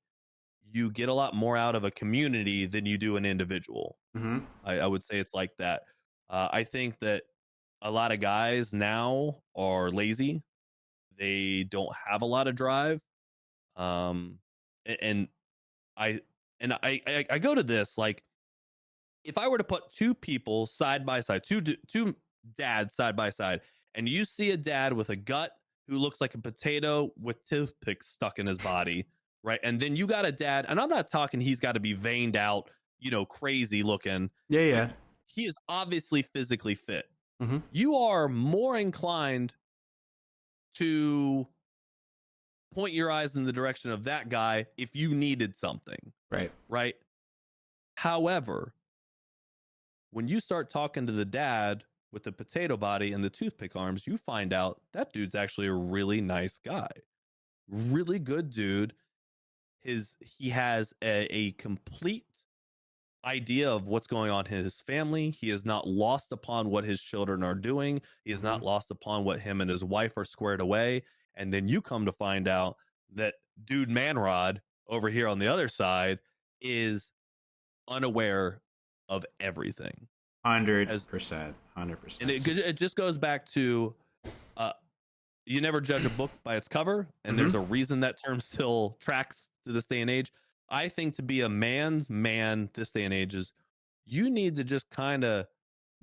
you get a lot more out of a community than you do an individual. Mm-hmm. I would say it's like that. I think that a lot of guys now are lazy. They don't have a lot of drive. Um, and I I go to this like, if I were to put two people side by side, two dads side by side, and you see a dad with a gut who looks like a potato with toothpicks stuck in his body, right? And then you got a dad, and I'm not talking he's got to be veined out, crazy looking, Yeah, but yeah. he is obviously physically fit. Mm-hmm. You are more inclined to point your eyes in the direction of that guy if you needed something, Right. right? However, when you start talking to the dad with the potato body and the toothpick arms, you find out that dude's actually a really nice guy, really good dude. He has a complete idea of what's going on in his family. He is not lost upon what his children are doing. He is Mm-hmm. not lost upon what him and his wife are squared away. And then you come to find out that dude Manrod over here on the other side is unaware of everything. Hundred Has percent. Hundred and percent. it just goes back to uh you never judge a book by its cover, and there's a Mm-hmm. reason that term still tracks to this day and age. I think to be a man's man this day and age is you need to just kind of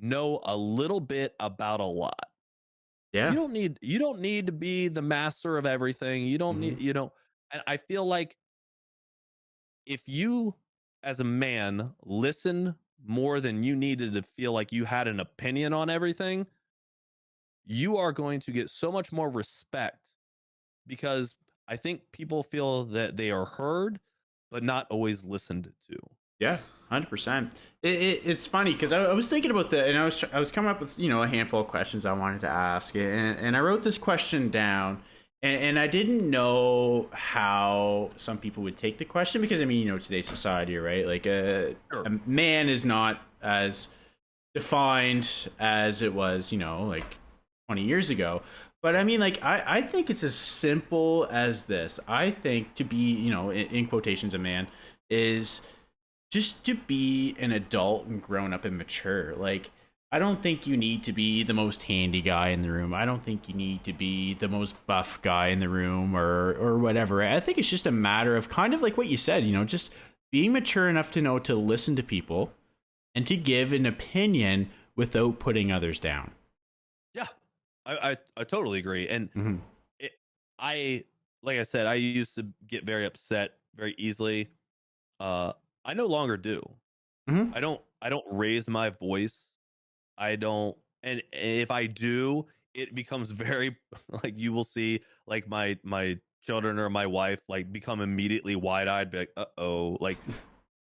know a little bit about a lot. Yeah. You don't need to be the master of everything. You don't Mm-hmm. need, and I feel like if you as a man listen more than you needed to feel like you had an opinion on everything, you are going to get so much more respect, because I think people feel that they are heard, but not always listened to. Yeah, 100%. It's funny because I was thinking about that, and I was coming up with a handful of questions I wanted to ask, and I wrote this question down, and I didn't know how some people would take the question because I mean today's society, right? Like Sure. a man is not as defined as it was like 20 years ago. But I mean, like, I think it's as simple as this. I think to be, in quotations, a man is just to be an adult and grown up and mature. Like, I don't think you need to be the most handy guy in the room. I don't think you need to be the most buff guy in the room or whatever. I think it's just a matter of kind of like what you said, just being mature enough to know to listen to people and to give an opinion without putting others down. Yeah, I totally agree. And Mm-hmm. it, I, like I said, I used to get very upset very easily. Uh, I no longer do. Mm-hmm. I don't raise my voice. I don't, and if I do, it becomes very like, you will see like my children or my wife like become immediately wide eyed, be like, oh, like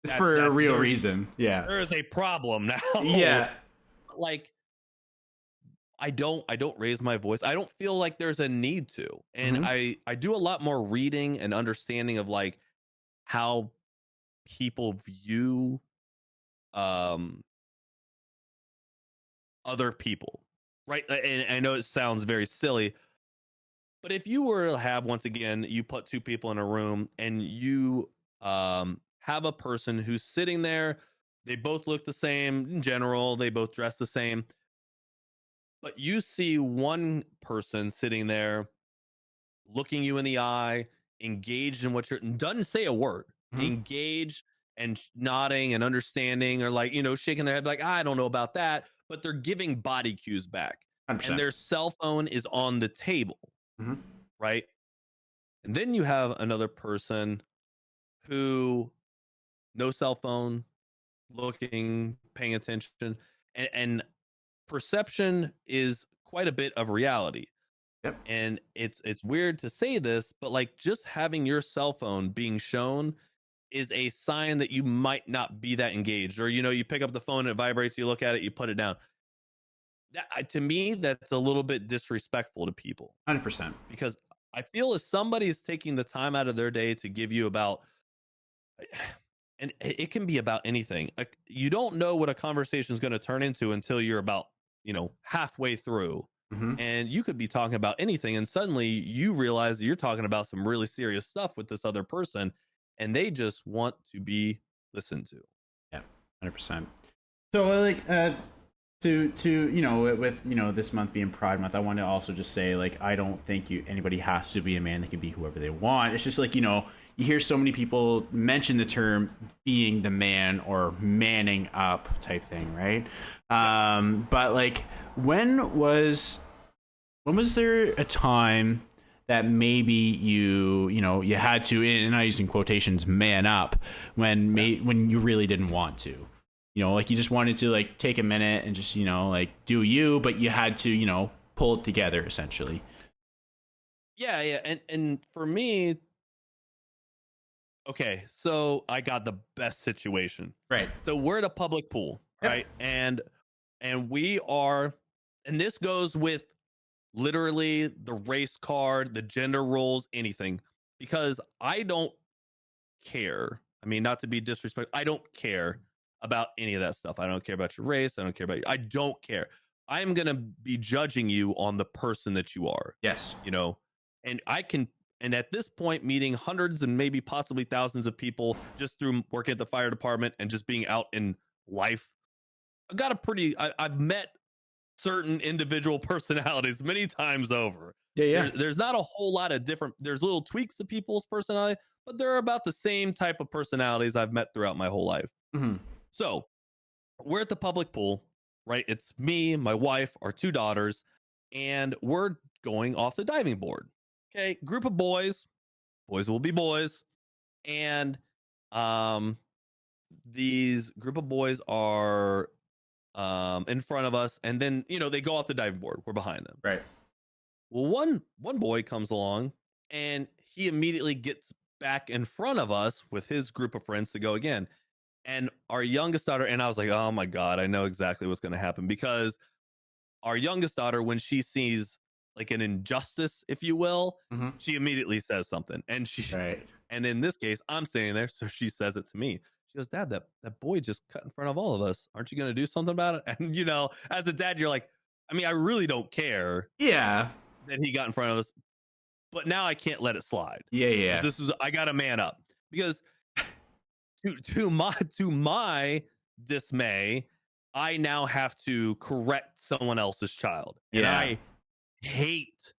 It's for a that real reason. Yeah. there is a problem now. Yeah. Like, I don't raise my voice. I don't feel like there's a need to. And Mm-hmm. I do a lot more reading and understanding of like how people view um other people. Right? And I know it sounds very silly, but if you were to have, once again, you put two people in a room and you have a person who's sitting there, they both look the same in general, they both dress the same, but you see one person sitting there looking you in the eye, engaged in what you're, doesn't say a word, Mm-hmm. engaged and nodding and understanding, or like, shaking their head like, I don't know about that, but they're giving body cues back. And 100%. their cell phone is on the table, Mm-hmm. right? And then you have another person who, no cell phone, looking, paying attention, and perception is quite a bit of reality. Yep. And it's weird to say this, but like just having your cell phone being shown is a sign that you might not be that engaged. Or you pick up the phone and it vibrates, you look at it, you put it down. That, to me, that's a little bit disrespectful to people, 100%. because I feel if somebody is taking the time out of their day to give you about, and it can be about anything. Like, you don't know what a conversation is going to turn into until you're about, halfway through. Hmm. And you could be talking about anything, and suddenly you realize that you're talking about some really serious stuff with this other person, and they just want to be listened to. Yeah, 100%. So like to with this month being Pride Month, I want to also just say, like, I don't think anybody has to be a man. They can be whoever they want. It's just like, you hear so many people mention the term being the man or manning up type thing, right? But like, when was there a time that maybe you had to, and I'm using quotations, man up when you really didn't want to? Like, you just wanted to, like, take a minute and just, like, do you, but you had to, pull it together, essentially. Yeah. And for me, okay, so I got the best situation. Right. So we're at a public pool, Yep. right? And we are, and this goes with literally the race card, the gender roles, anything, because I don't care. I mean, not to be disrespectful, I don't care about any of that stuff. I don't care about your race. I don't care about you. I don't care. I'm going to be judging you on the person that you are. Yes. And and at this point, meeting hundreds and maybe possibly thousands of people just through working at the fire department and just being out in life, I've met certain individual personalities many times over. Yeah, yeah. There's not a whole lot of different, there's little tweaks to people's personality, but they're about the same type of personalities I've met throughout my whole life. Mm-hmm. So we're at the public pool, right? It's me, my wife, our two daughters, and we're going off the diving board. Okay, group of boys will be boys, and these group of boys are in front of us, and then they go off the diving board. We're behind them. Right. Well, one boy comes along, and he immediately gets back in front of us with his group of friends to go again. And our youngest daughter, and I was like, oh my God, I know exactly what's going to happen, because our youngest daughter, when she sees like an injustice, if you will, Mm-hmm. she immediately says something. Right. And in this case, I'm standing there, so she says it to me. She goes, Dad, that boy just cut in front of all of us. Aren't you going to do something about it? And as a dad, you're like, I mean, I really don't care. Yeah. That he got in front of us, but now I can't let it slide. Yeah, yeah. I got to man up, because to my dismay, I now have to correct someone else's child, and Yeah. I hate.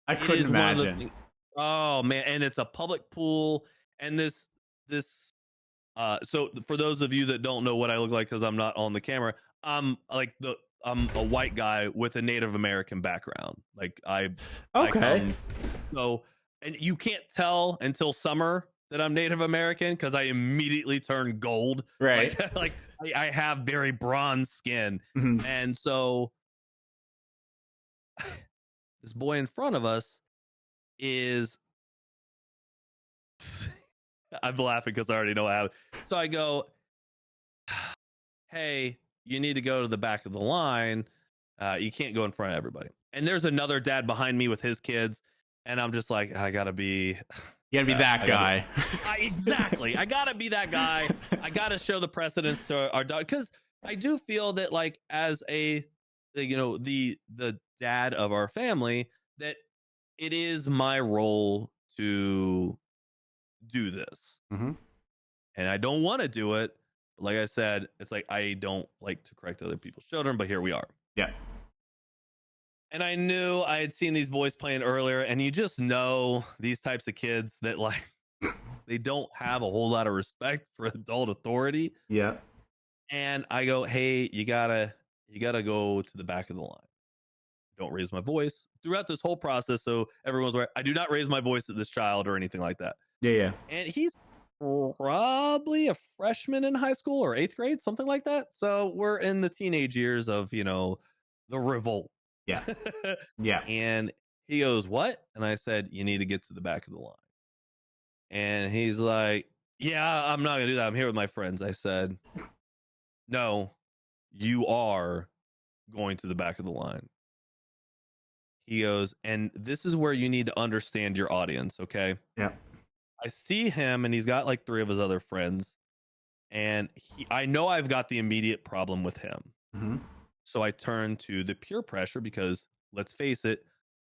I couldn't imagine. Oh man, and it's a public pool, and this. So for those of you that don't know what I look like, because I'm not on the camera, I'm a white guy with a Native American background. Like Okay. So, and you can't tell until summer that I'm Native American, because I immediately turn gold. Right. Like I have very bronze skin. Mm-hmm. And so this boy in front of us is, I'm laughing because I already know how. So I go, hey, you need to go to the back of the line. You can't go in front of everybody. And there's another dad behind me with his kids. And I'm just like, I gotta be. You gotta be that guy. Exactly. I gotta be that guy. I gotta show the precedence to our dog, because I do feel that, like, as the dad of our family, that it is my role to do this. Mm-hmm. And I don't want to do it. But like I said, it's like, I don't like to correct other people's children, but here we are. Yeah. And I knew I had seen these boys playing earlier, and you just know these types of kids that, like, they don't have a whole lot of respect for adult authority. Yeah. And I go, hey, you gotta go to the back of the line. Don't raise my voice throughout this whole process. So everyone's right. I do not raise my voice at this child or anything like that. Yeah, yeah. And he's probably a freshman in high school or 8th grade, something like that. So we're in the teenage years of, the revolt. Yeah. Yeah. And He goes, what? And I said, you need to get to the back of the line. And he's like, yeah, I'm not going to do that. I'm here with my friends. I said, no, you are going to the back of the line. He goes, and this is where you need to understand your audience. Okay. Yeah. I see him and he's got like 3 of his other friends. And I know I've got the immediate problem with him. Mm-hmm. So I turn to the peer pressure because let's face it,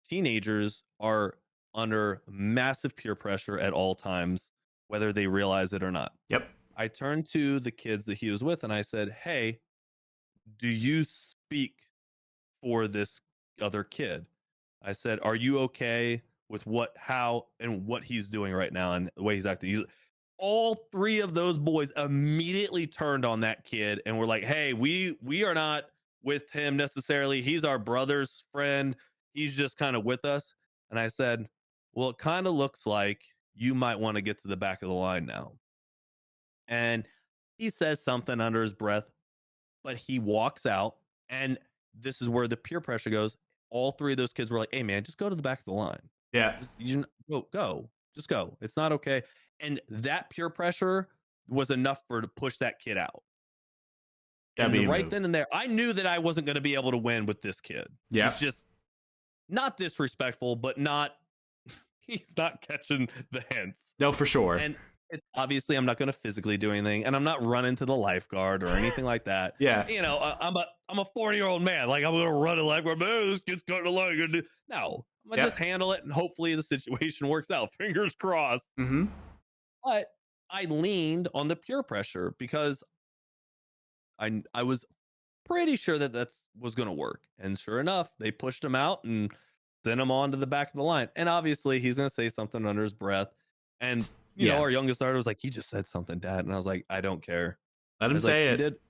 teenagers are under massive peer pressure at all times, whether they realize it or not. Yep. I turned to the kids that he was with and I said, hey, do you speak for this other kid? I said, are you okay with how, and what he's doing right now and the way he's acting? All 3 of those boys immediately turned on that kid and were like, hey, we are not with him necessarily. He's our brother's friend. He's just kind of with us. And I said, well, it kind of looks like you might want to get to the back of the line now. And he says something under his breath, but he walks out. And this is where the peer pressure goes. All 3 of those kids were like, hey, man, just go to the back of the line. Yeah. Go. Just go. It's not okay. And that peer pressure was enough to push that kid out. And right then and there, I knew that I wasn't going to be able to win with this kid. Yeah. He's just not disrespectful, but he's not catching the hints. No, for sure. And obviously I'm not going to physically do anything, and I'm not running to the lifeguard or anything like that. Yeah. I'm a 40-year-old man. Like, I'm going to run a lifeguard. Man, this kid's cutting the line. No, I'm going to just handle it, and hopefully the situation works out. Fingers crossed. Mm-hmm. But I leaned on the peer pressure because I was pretty sure that was going to work. And sure enough, they pushed him out and sent him on to the back of the line. And obviously he's going to say something under his breath. And, you know, our youngest daughter was like, he just said something, Dad. And I was like, I don't care. Let him say it.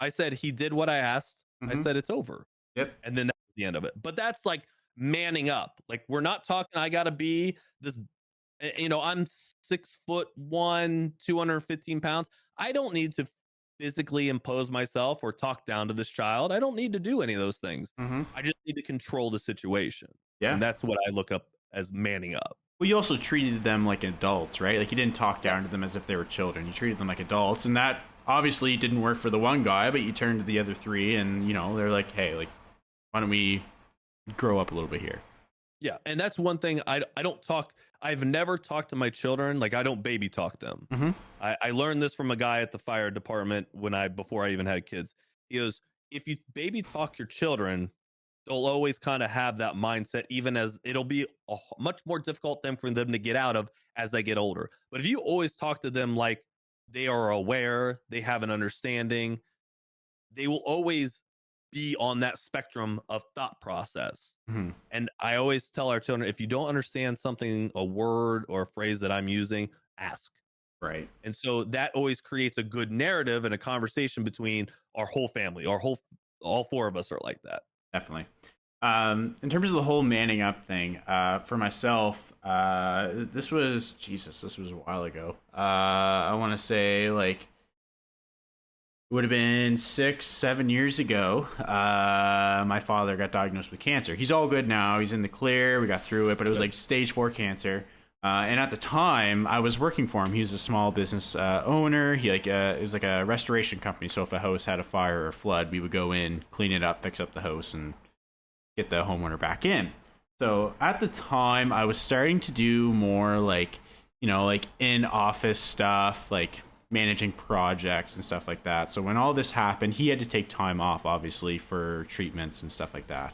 I said, he did what I asked. Mm-hmm. I said, it's over. Yep. And then that's the end of it. But that's like manning up. Like, we're not talking, I got to be this, I'm 6'1", 215 pounds. I don't need to physically impose myself or talk down to this child. I don't need to do any of those things. Mm-hmm. I just need to control the situation. Yeah. And that's what I look up as manning up. Well, you also treated them like adults, right? Like, you didn't talk down to them as if they were children. You treated them like adults, and that obviously didn't work for the one guy, but you turned to the other 3 and, they're like, hey, like, why don't we grow up a little bit here? Yeah, and that's one thing I've never talked to my children. Like, I don't baby talk them. Mm-hmm. I learned this from a guy at the fire department before I even had kids. He goes, if you baby talk your children, they'll always kind of have that mindset, even as it'll be much more difficult for them to get out of as they get older. But if you always talk to them like they are aware, they have an understanding, they will always be on that spectrum of thought process. Mm-hmm. And I always tell our children, if you don't understand something, a word or a phrase that I'm using, ask. Right. And so that always creates a good narrative and a conversation between our whole family. All 4 of us are like that. Definitely. In terms of the whole manning up thing, for myself, this was a while ago. I want to say, like, it would have been 6-7 years ago. My father got diagnosed with cancer. He's all good now. He's in the clear. We got through it, but it was like stage 4 cancer. And at the time, I was working for him. He was a small business owner. It was like a restoration company. So if a house had a fire or a flood, we would go in, clean it up, fix up the house, and get the homeowner back in. So at the time, I was starting to do more like in office stuff, like managing projects and stuff like that. So when all this happened, he had to take time off, obviously, for treatments and stuff like that.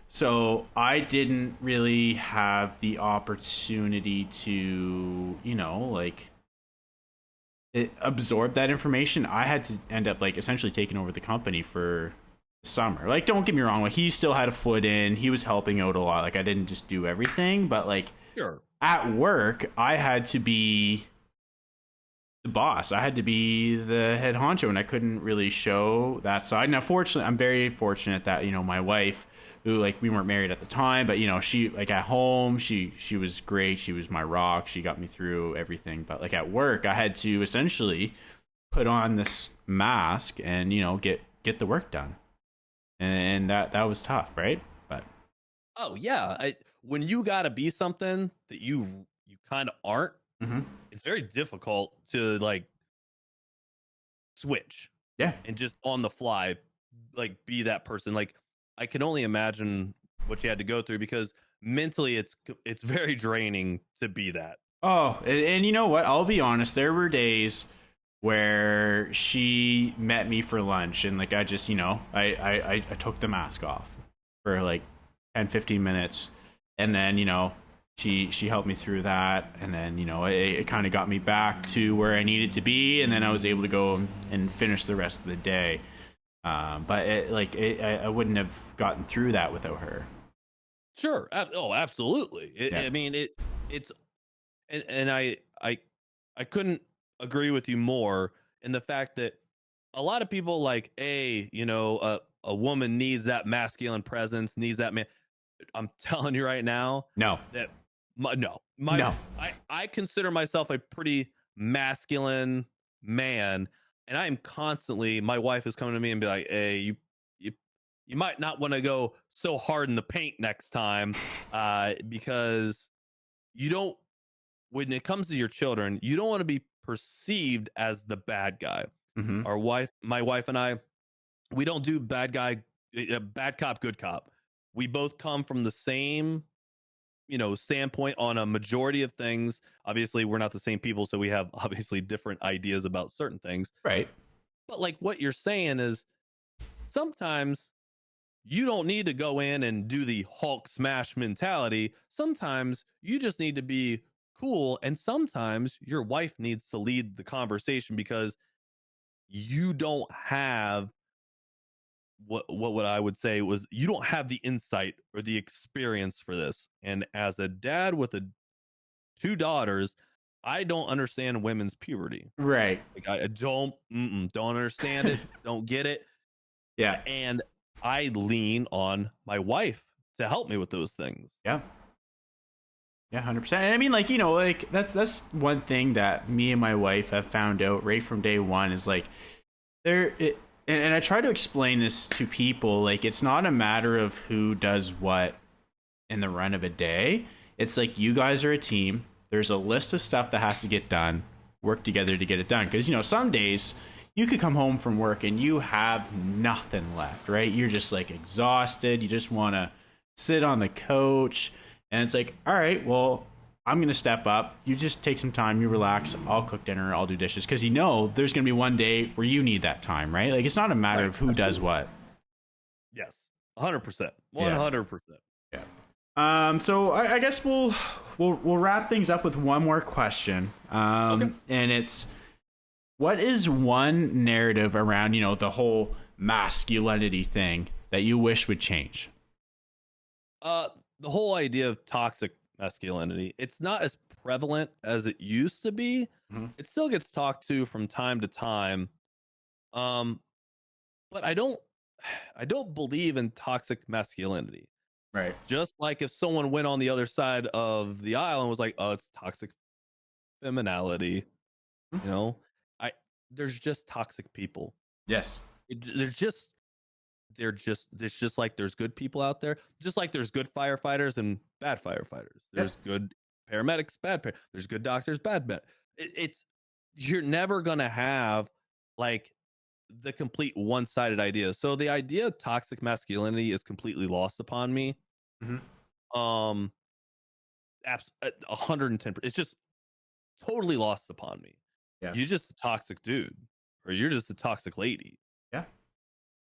So I didn't really have the opportunity to, absorb that information. I had to end up like essentially taking over the company for the summer. Like, don't get me wrong, like, he still had a foot in. He was helping out a lot. Like, I didn't just do everything, but like, sure, at work, I had to be the boss. I had to be the head honcho, and I couldn't really show that side. Now, fortunately, I'm very fortunate that, my wife, who, like, we weren't married at the time, but, she, like, at home, she was great. She was my rock. She got me through everything. But, like, at work, I had to essentially put on this mask and, get the work done. And that was tough, right? But Oh yeah, when you got to be something that you kind of aren't, Hmm. it's very difficult to like switch Yeah. and just on the fly like be that person. Like I can only imagine what you had to go through because mentally it's very draining to be that. Oh, and you know what? I'll be honest. There were days where she met me for lunch, and like I just, I took the mask off for like 10, 15 minutes, and then she helped me through that, and then it kind of got me back to where I needed to be, and then I was able to go and finish the rest of the day. But I wouldn't have gotten through that without her. Sure. Oh, absolutely. Yeah. I mean, it's and I couldn't agree with you more in the fact that a lot of people like a woman needs that masculine presence, needs that man. I'm telling you right now No. that my no my No. I consider myself a pretty masculine man, and I am constantly. My wife is coming to me and be like, "Hey, you you might not want to go so hard in the paint next time, because you don't. When it comes to your children, you don't want to be perceived as the bad guy." Hmm. My wife and I, we don't do bad cop, good cop. We both come from the same standpoint on a majority of things. Obviously we're not the same people, so we have obviously different ideas about certain things, Right. but like what you're saying is sometimes you don't need to go in and do the Hulk smash mentality. Sometimes you just need to be cool, and sometimes your wife needs to lead the conversation because you don't have what I would say was you don't have the insight or the experience for this. And as a dad with two daughters, I don't understand women's puberty. Right. Like I don't understand it, don't get it, Yeah. and I lean on my wife to help me with those things. Yeah. Yeah, 100%. And I mean, like, like that's one thing that me and my wife have found out right from day one is like there it and I try to explain this to people, like it's not a matter of who does what in the run of a day. It's like you guys are a team. There's a list of stuff that has to get done. Work together to get it done. Because some days you could come home from work and you have nothing left, right? You're just like exhausted. You just want to sit on the couch, and it's like, all right, well, I'm gonna step up. You just take some time. You relax. I'll cook dinner. I'll do dishes. Because there's gonna be one day where you need that time, right? Like it's not a matter Right. of who does what. Yes. 100%. Yeah. 100%. Yeah. So I guess we'll wrap things up with one more question. Okay. And it's, what is one narrative around the whole masculinity thing that you wish would change? Uh, the whole idea of toxic masculinity, it's not as prevalent as it used to be. Mm-hmm. It still gets talked to from time to time. Um, but I don't believe in toxic masculinity. Right. Just like if someone went on the other side of the aisle and was like, "Oh, it's toxic femininity," you know, I there's just toxic people. Yes. It's just like there's good people out there, just like there's good firefighters and bad firefighters. Yep. There's good paramedics, there's good doctors, bad it's you're never gonna have like the complete one-sided idea. So the idea of toxic masculinity is completely lost upon me. Mm-hmm. um 110%. It's just totally lost upon me. Yeah. You're just a toxic dude, or you're just a toxic lady. Yeah.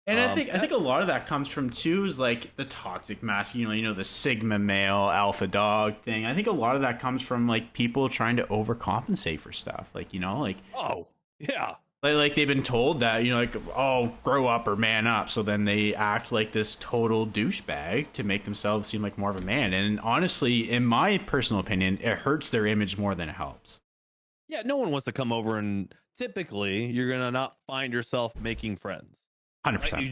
And I think a lot of that comes from too is like the toxic masculine, the sigma male alpha dog thing. I think a lot of that comes from like people trying to overcompensate for stuff. Like, Oh yeah. like they've been told that, like, oh, grow up or man up. So then they act like this total douchebag to make themselves seem like more of a man. And honestly, in my personal opinion, it hurts their image more than it helps. Yeah, no one wants to come over, and typically you're gonna not find yourself making friends. Right? 100%.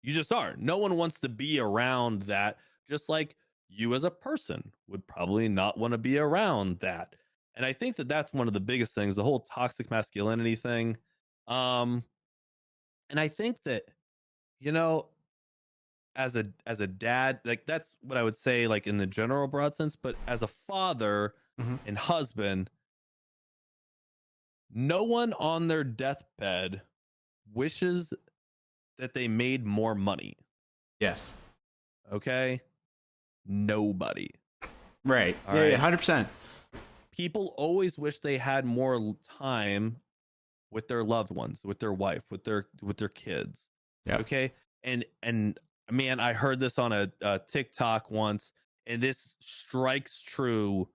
You just are. No one wants to be around that, just like you as a person would probably not want to be around that. And I think that that's one of the biggest things, the whole toxic masculinity thing. Um and I think that you know as a dad, like that's what I would say, like in the general broad sense. But as a father Mm-hmm. and husband, no one on their deathbed wishes that they made more money. Yes. Okay, nobody. Right. All Yeah. Yeah. right. 100%. People always wish they had more time with their loved ones, with their wife, with their kids. Yeah. Okay, and man, I heard this on a TikTok once, and this strikes true.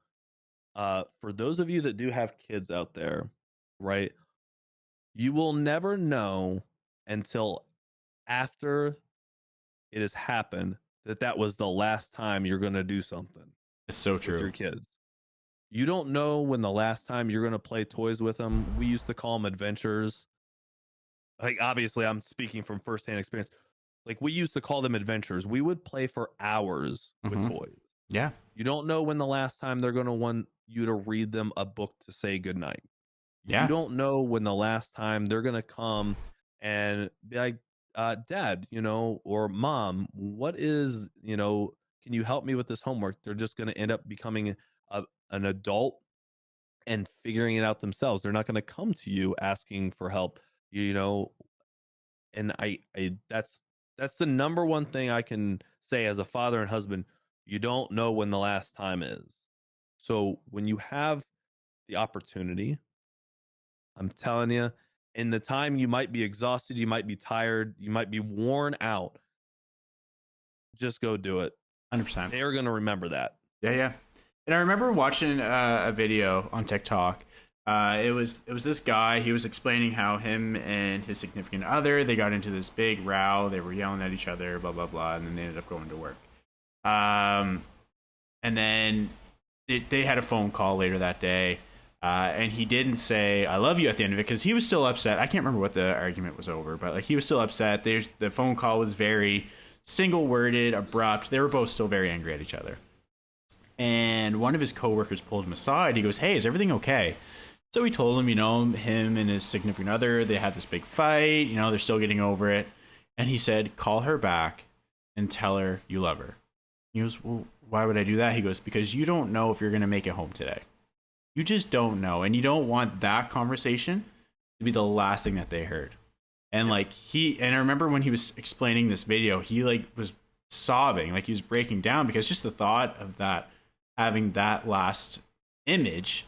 For those of you that do have kids out there, right? You will never know until after it has happened that that was the last time you're going to do something It's so with true. your kids. You don't know when the last time you're going to play toys with them. We used to call them adventures. Like, obviously, I'm speaking from firsthand experience. Like, we used to call them adventures. We would play for hours with Mm-hmm. toys. Yeah. You don't know when the last time they're going to want you to read them a book to say goodnight. You Yeah. don't know when the last time they're going to come and be like, Dad, or Mom, what is, can you help me with this homework? They're just going to end up becoming an adult and figuring it out themselves. They're not going to come to you asking for help, you know. And I that's the number one thing I can say as a father and husband. You don't know when the last time is. So when you have the opportunity, I'm telling you, in the time you might be exhausted, you might be tired, you might be worn out, just go do it. 100%. They are going to remember that. Yeah, yeah. And I remember watching a video on TikTok. It was this guy. He was explaining how him and his significant other, they got into this big row. They were yelling at each other, blah blah blah, and then they ended up going to work. Um, and then they had a phone call later that day, and he didn't say "I love you" at the end of it because he was still upset. I can't remember what the argument was over, but like he was still upset. The phone call was very single worded, abrupt. They were both still very angry at each other. And one of his coworkers pulled him aside. He goes, "Hey, is everything okay?" So he told him, him and his significant other, they had this big fight. They're still getting over it. And he said, "Call her back and tell her you love her." He goes, "Well, why would I do that?" He goes, "Because you don't know if you're going to make it home today. You just don't know. And you don't want that conversation to be the last thing that they heard." And and I remember when he was explaining this video, he was sobbing, like he was breaking down because just the thought of that, having that last image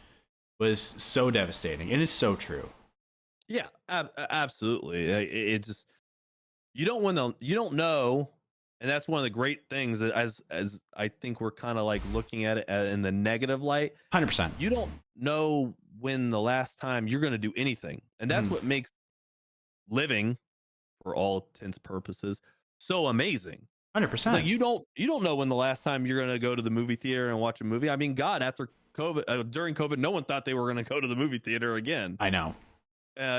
was so devastating. And it's so true. Yeah, absolutely. It just, you don't know, and that's one of the great things that as I think we're kind of like looking at it in the negative light. 100%. You don't know when the last time you're going to do anything, and that's what makes living, for all intents purposes, so amazing. 100%. Like, you don't know when the last time you're going to go to the movie theater and watch a movie. I mean, God, after COVID, during COVID, no one thought they were going to go to the movie theater again. I know.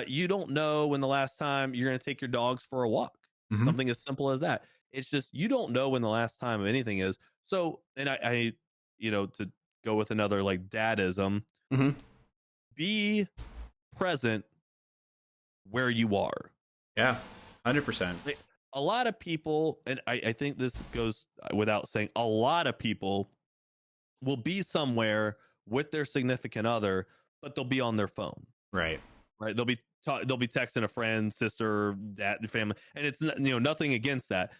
You don't know when the last time you're going to take your dogs for a walk. Mm-hmm. Something as simple as that. It's just, you don't know when the last time of anything is. So, and I to go with another like dadism, be present where you are. Yeah, 100%. Like, a lot of people, and I think this goes without saying, a lot of people will be somewhere with their significant other, but they'll be on their phone. Right. They'll be texting a friend, sister, dad, family, and it's nothing against that,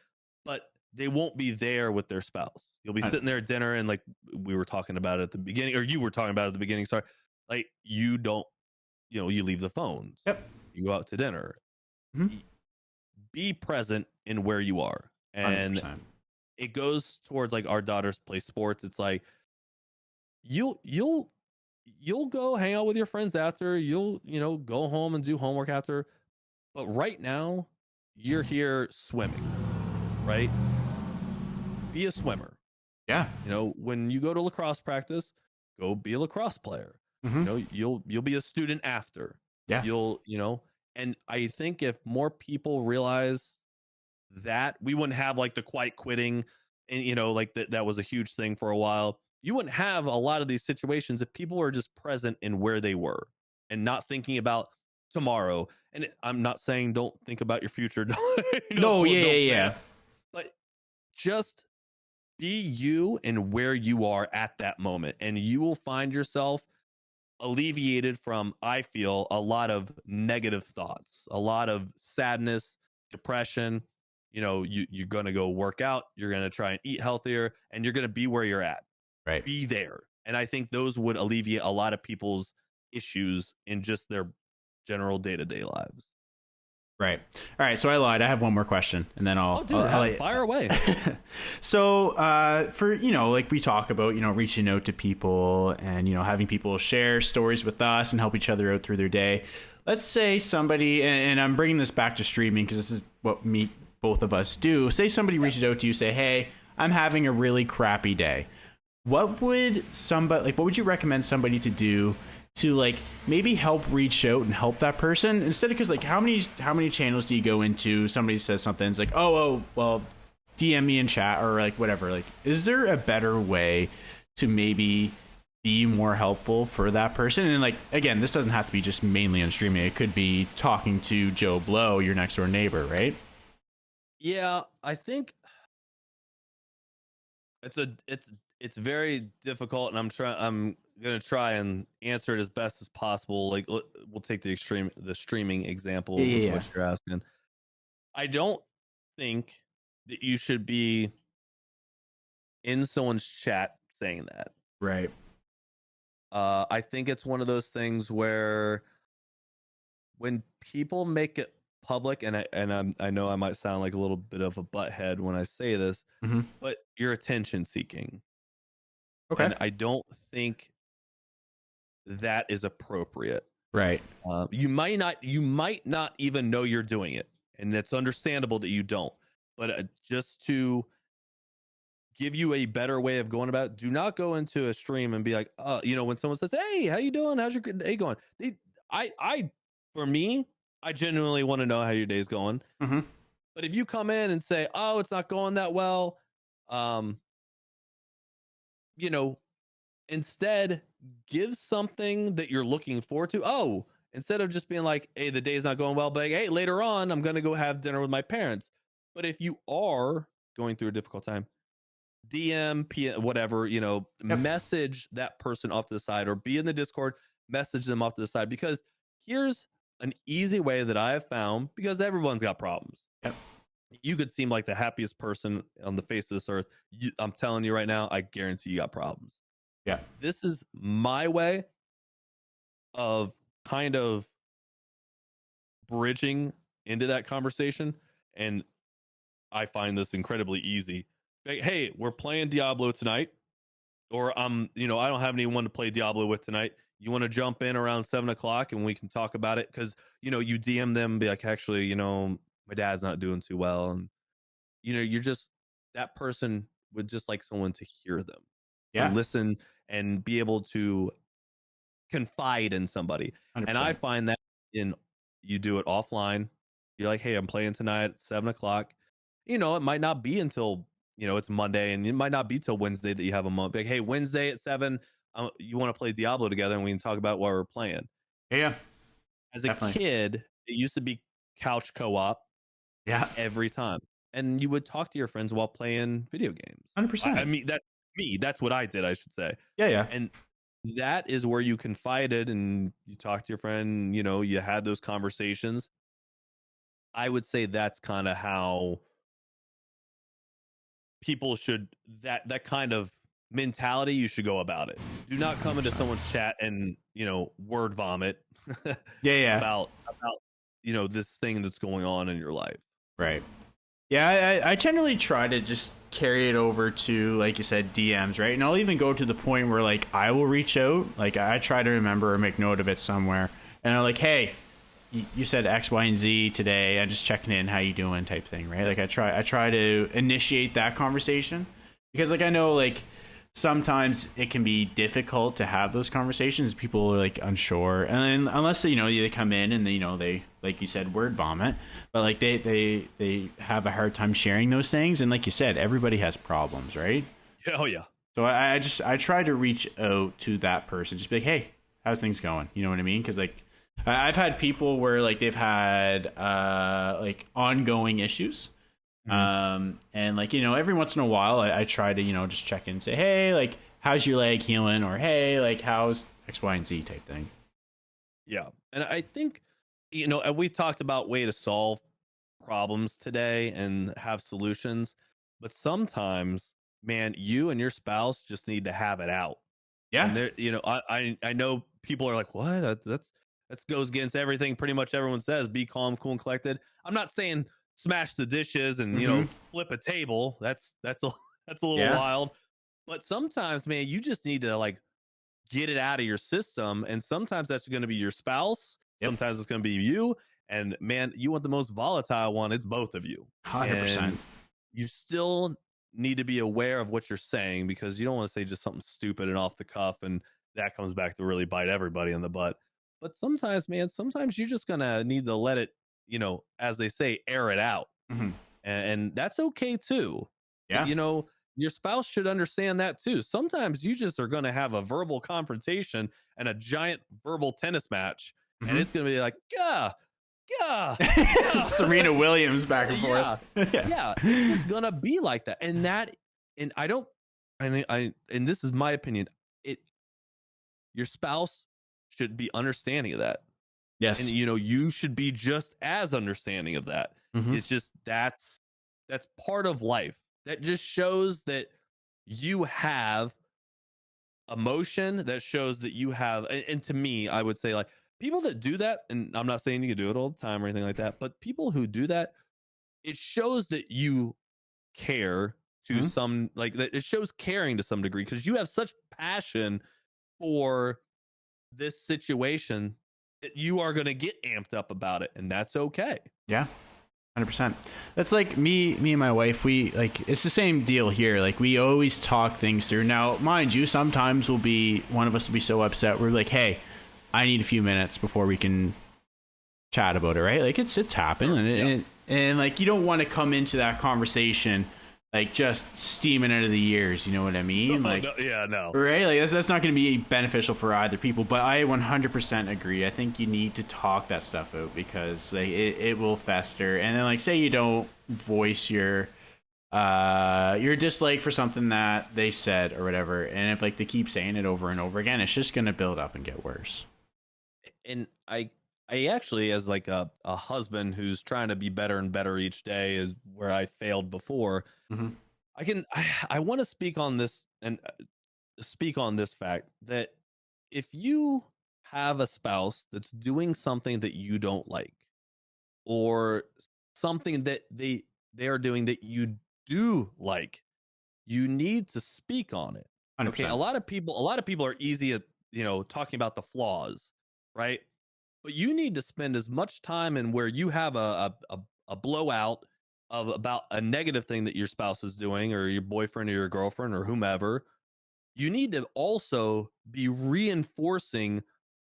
but they won't be there with their spouse. You'll be sitting there at dinner, and like we were talking about at the beginning, or you were talking about at the beginning. Sorry, like you don't, you leave the phones. Yep. You go out to dinner. Be present in where you are, and 100%. It goes towards like our daughters play sports. It's like you'll go hang out with your friends after, you'll go home and do homework after, but right now you're here swimming, right? Be a swimmer. Yeah. When you go to lacrosse practice, go be a lacrosse player. You'll be a student after. Yeah. And I think if more people realize that, we wouldn't have like the quiet quitting, and like that was a huge thing for a while. You wouldn't have a lot of these situations if people were just present in where they were and not thinking about tomorrow. And I'm not saying don't think about your future. No, yeah. But just be you and where you are at that moment, and you will find yourself alleviated from, I feel, a lot of negative thoughts, a lot of sadness, depression. You're going to go work out, you're going to try and eat healthier, and you're going to be where you're at. Right. Be there. And I think those would alleviate a lot of people's issues in just their general day-to-day lives. Right. All right. So I lied. I have one more question, and then I'll fire away. So for, like we talk about, reaching out to people and, having people share stories with us and help each other out through their day. Let's say somebody, and I'm bringing this back to streaming because this is what both of us do. Say somebody reaches out to you, say, hey, I'm having a really crappy day. What would you recommend somebody to do to like maybe help reach out and help that person, instead of, because like how many channels do you go into, somebody says something, it's like, oh well, DM me in chat or like whatever. Like, is there a better way to maybe be more helpful for that person? And like, again, this doesn't have to be just mainly on streaming. It could be talking to Joe Blow, your next door neighbor, right? Yeah, I think it's very difficult, and I'm gonna try and answer it as best as possible. Like, we'll take the streaming example with what you're asking. I don't think that you should be in someone's chat saying that. Right. I think it's one of those things where when people make it public, and I know I might sound like a little bit of a butthead when I say this, but you're attention seeking. Okay. And I don't think that is appropriate. Right. You might not even know you're doing it, and it's understandable that you don't. But just to give you a better way of going about it, do not go into a stream and be like, when someone says, "Hey, how you doing? How's your day going?" For me, I genuinely want to know how your day's going. But if you come in and say, "Oh, it's not going that well," instead give something that you're looking forward to. Instead of just being like, hey, the day's not going well, but like, hey, later on I'm going to go have dinner with my parents. But if you are going through a difficult time, DM, PM, whatever, message that person off to the side, or be in the Discord, message them off to the side. Because here's an easy way that I have found, because everyone's got problems. You could seem like the happiest person on the face of this earth. I'm telling you right now, I guarantee you got problems. Yeah. This is my way of kind of bridging into that conversation. And I find this incredibly easy. Like, hey, we're playing Diablo tonight. Or I don't have anyone to play Diablo with tonight. You want to jump in around 7:00 and we can talk about it? Because, you DM them, be like, actually, my dad's not doing too well. And, you're just, that person would just like someone to hear them, to listen and be able to confide in somebody. 100%. And I find that you do it offline. You're like, hey, I'm playing tonight at 7:00. It might not be until, it's Monday, and it might not be till Wednesday that you have a month. Like, hey, Wednesday at 7, you want to play Diablo together, and we can talk about what we're playing. Yeah. As a kid, it used to be couch co-op. Yeah. Every time. And you would talk to your friends while playing video games. 100%. I mean, that's what I did, I should say. Yeah. And that is where you confided and you talked to your friend, you had those conversations. I would say that's kind of how people should, that kind of mentality, you should go about it. Do not come into someone's chat and, word vomit about this thing that's going on in your life. Right. Yeah, I generally try to just carry it over to, like you said, DMs, right? And I'll even go to the point where, like, I will reach out. Like, I try to remember or make note of it somewhere. And I'm like, hey, you said X, Y, and Z today. I'm just checking in. How you doing? Type thing, right? Like, I try to initiate that conversation. Because, like, I know, like, sometimes it can be difficult to have those conversations. People are, like, unsure. And then, unless, they come in and, they, like you said, word vomit. But, like, they have a hard time sharing those things. And like you said, everybody has problems, right? Oh, yeah. So I try to reach out to that person. Just be like, hey, how's things going? You know what I mean? Because, like, I've had people where, like, they've had, like, ongoing issues. Mhm. And like, every once in a while I try to, just check in and say, hey, like, how's your leg healing? Or, hey, like, how's X, Y, and Z type thing. Yeah. And I think, and we've talked about way to solve problems today and have solutions, but sometimes, man, you and your spouse just need to have it out. And Yeah. there, I know people are like, what? That goes against everything pretty much everyone says. Be calm, cool, and collected. I'm not saying smash the dishes and Mm-hmm. flip a table. That's a that's a little Yeah. wild. But sometimes, man, you just need to like get it out of your system. And sometimes that's going to be your spouse. Yep. Sometimes it's going to be you. And man, you want the most volatile one. It's both of you. 100%. And you still need to be aware of what you're saying because you don't want to say just something stupid and off the cuff. And that comes back to really bite everybody in the butt. But sometimes, man, sometimes you're just going to need to let it, as they say, air it out, Mm-hmm. and that's okay too. But Yeah. your spouse should understand that too. Sometimes you just are going to have a verbal confrontation and a giant verbal tennis match, and Mm-hmm. it's going to be like, yeah, yeah, yeah, Serena Williams back and forth. yeah, Yeah. yeah. It's just gonna be like that, and I don't, and this is my opinion. It Your spouse should be understanding of that, and Yes. you should be just as understanding of that. Mm-hmm. It's just that's part of life. That just shows that you have emotion, that shows that you have, and to me I would say, like, people that do that, and I'm not saying you can do it all the time or anything like that, but people who do that, it shows that you care to Mm-hmm. some, like, that it shows caring to some degree because you have such passion for this situation that you are going to get amped up about it, and that's okay. Yeah. 100%. That's like me and my wife. We like, it's the same deal here. Like, we always talk things through. Now, mind you, sometimes one of us will be so upset we're like, hey, I need a few minutes before we can chat about it, right? Like, it's happened. Sure. And Yeah. and like, you don't want to come into that conversation like just steaming out of the ears, you know what I mean? Like, No, yeah, no. right? Like, that's not going to be beneficial for either people. But I 100% agree. I think you need to talk that stuff out because like, it will fester. And then, like, say you don't voice your dislike for something that they said or whatever, and if like they keep saying it over and over again, it's just going to build up and get worse. And I actually, as like a husband who's trying to be better and better each day, is where I failed before. Mm-hmm. I want to speak on this, and speak on this fact that if you have a spouse that's doing something that you don't like, or something that they are doing that you do like, you need to speak on it. Okay, 100%. a lot of people are easy at talking about the flaws, right? But you need to spend as much time in where you have a blowout of about a negative thing that your spouse is doing, or your boyfriend or your girlfriend or whomever. You need to also be reinforcing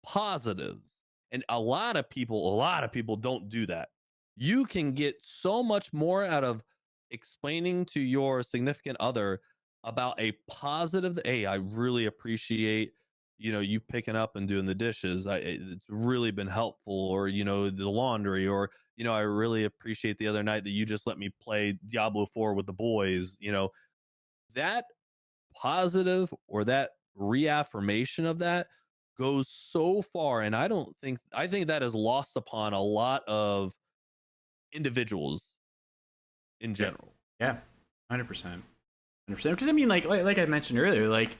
positives. And a lot of people don't do that. You can get so much more out of explaining to your significant other about a positive, hey, I really appreciate you picking up and doing the dishes. It's really been helpful. Or the laundry. Or I really appreciate the other night that you just let me play Diablo 4 with the boys. That positive, or that reaffirmation of that, goes so far. And I think that is lost upon a lot of individuals in Yep. general. Yeah. 100%. 100%. Because I mean, like I mentioned earlier, like,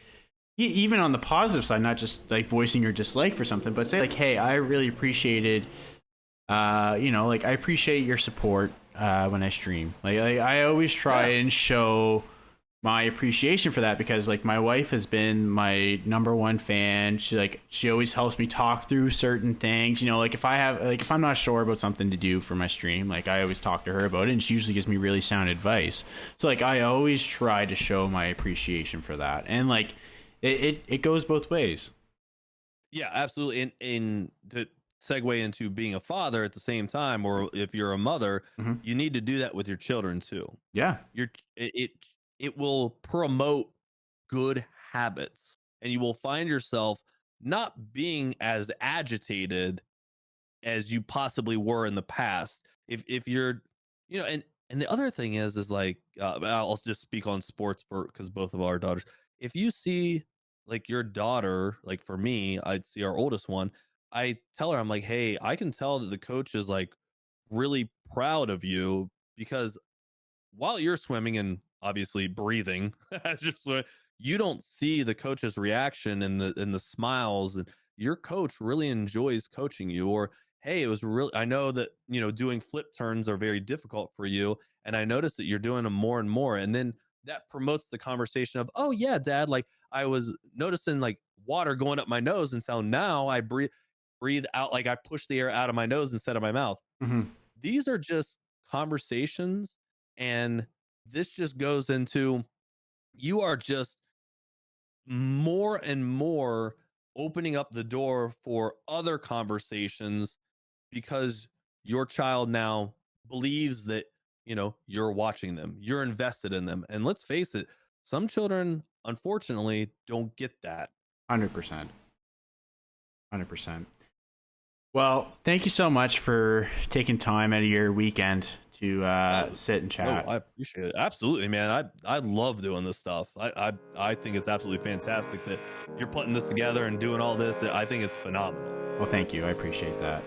even on the positive side, not just like voicing your dislike for something, but say like, hey, I really appreciated, like, I appreciate your support when I stream. Like, I always try Yeah. and show my appreciation for that because like my wife has been my number one fan. She always helps me talk through certain things. Like, if I'm not sure about something to do for my stream, like, I always talk to her about it, and she usually gives me really sound advice. So like, I always try to show my appreciation for that, and like, it goes both ways. Yeah, absolutely. And to segue into being a father at the same time, or if you're a mother, Mm-hmm. you need to do that with your children too. Yeah. It will promote good habits, and you will find yourself not being as agitated as you possibly were in the past. If you're, and And the other thing is like, I'll just speak on sports for because both of our daughters. If you see like your daughter, like for me, I'd see our oldest one. I tell her, I'm like, hey, I can tell that the coach is like really proud of you because while you're swimming and obviously breathing as you're swimming, you don't see the coach's reaction and the smiles, and your coach really enjoys coaching you. Or hey, it was really, I know that doing flip turns are very difficult for you, and I noticed that you're doing them more and more, and then that promotes the conversation of, oh yeah, dad, like I was noticing like water going up my nose, and so now I breathe out, like I push the air out of my nose instead of my mouth. Mm-hmm. These are just conversations, and this just goes into, you are just more and more opening up the door for other conversations because your child now believes that you're watching them, you're invested in them. And let's face it, some children unfortunately don't get that. 100%. 100%. Well, thank you so much for taking time out of your weekend to Oh, sit and no, chat. I appreciate it. Absolutely, man. I love doing this stuff. I think it's absolutely fantastic that you're putting this together and doing all this. I think it's phenomenal. Well, thank you. I appreciate that.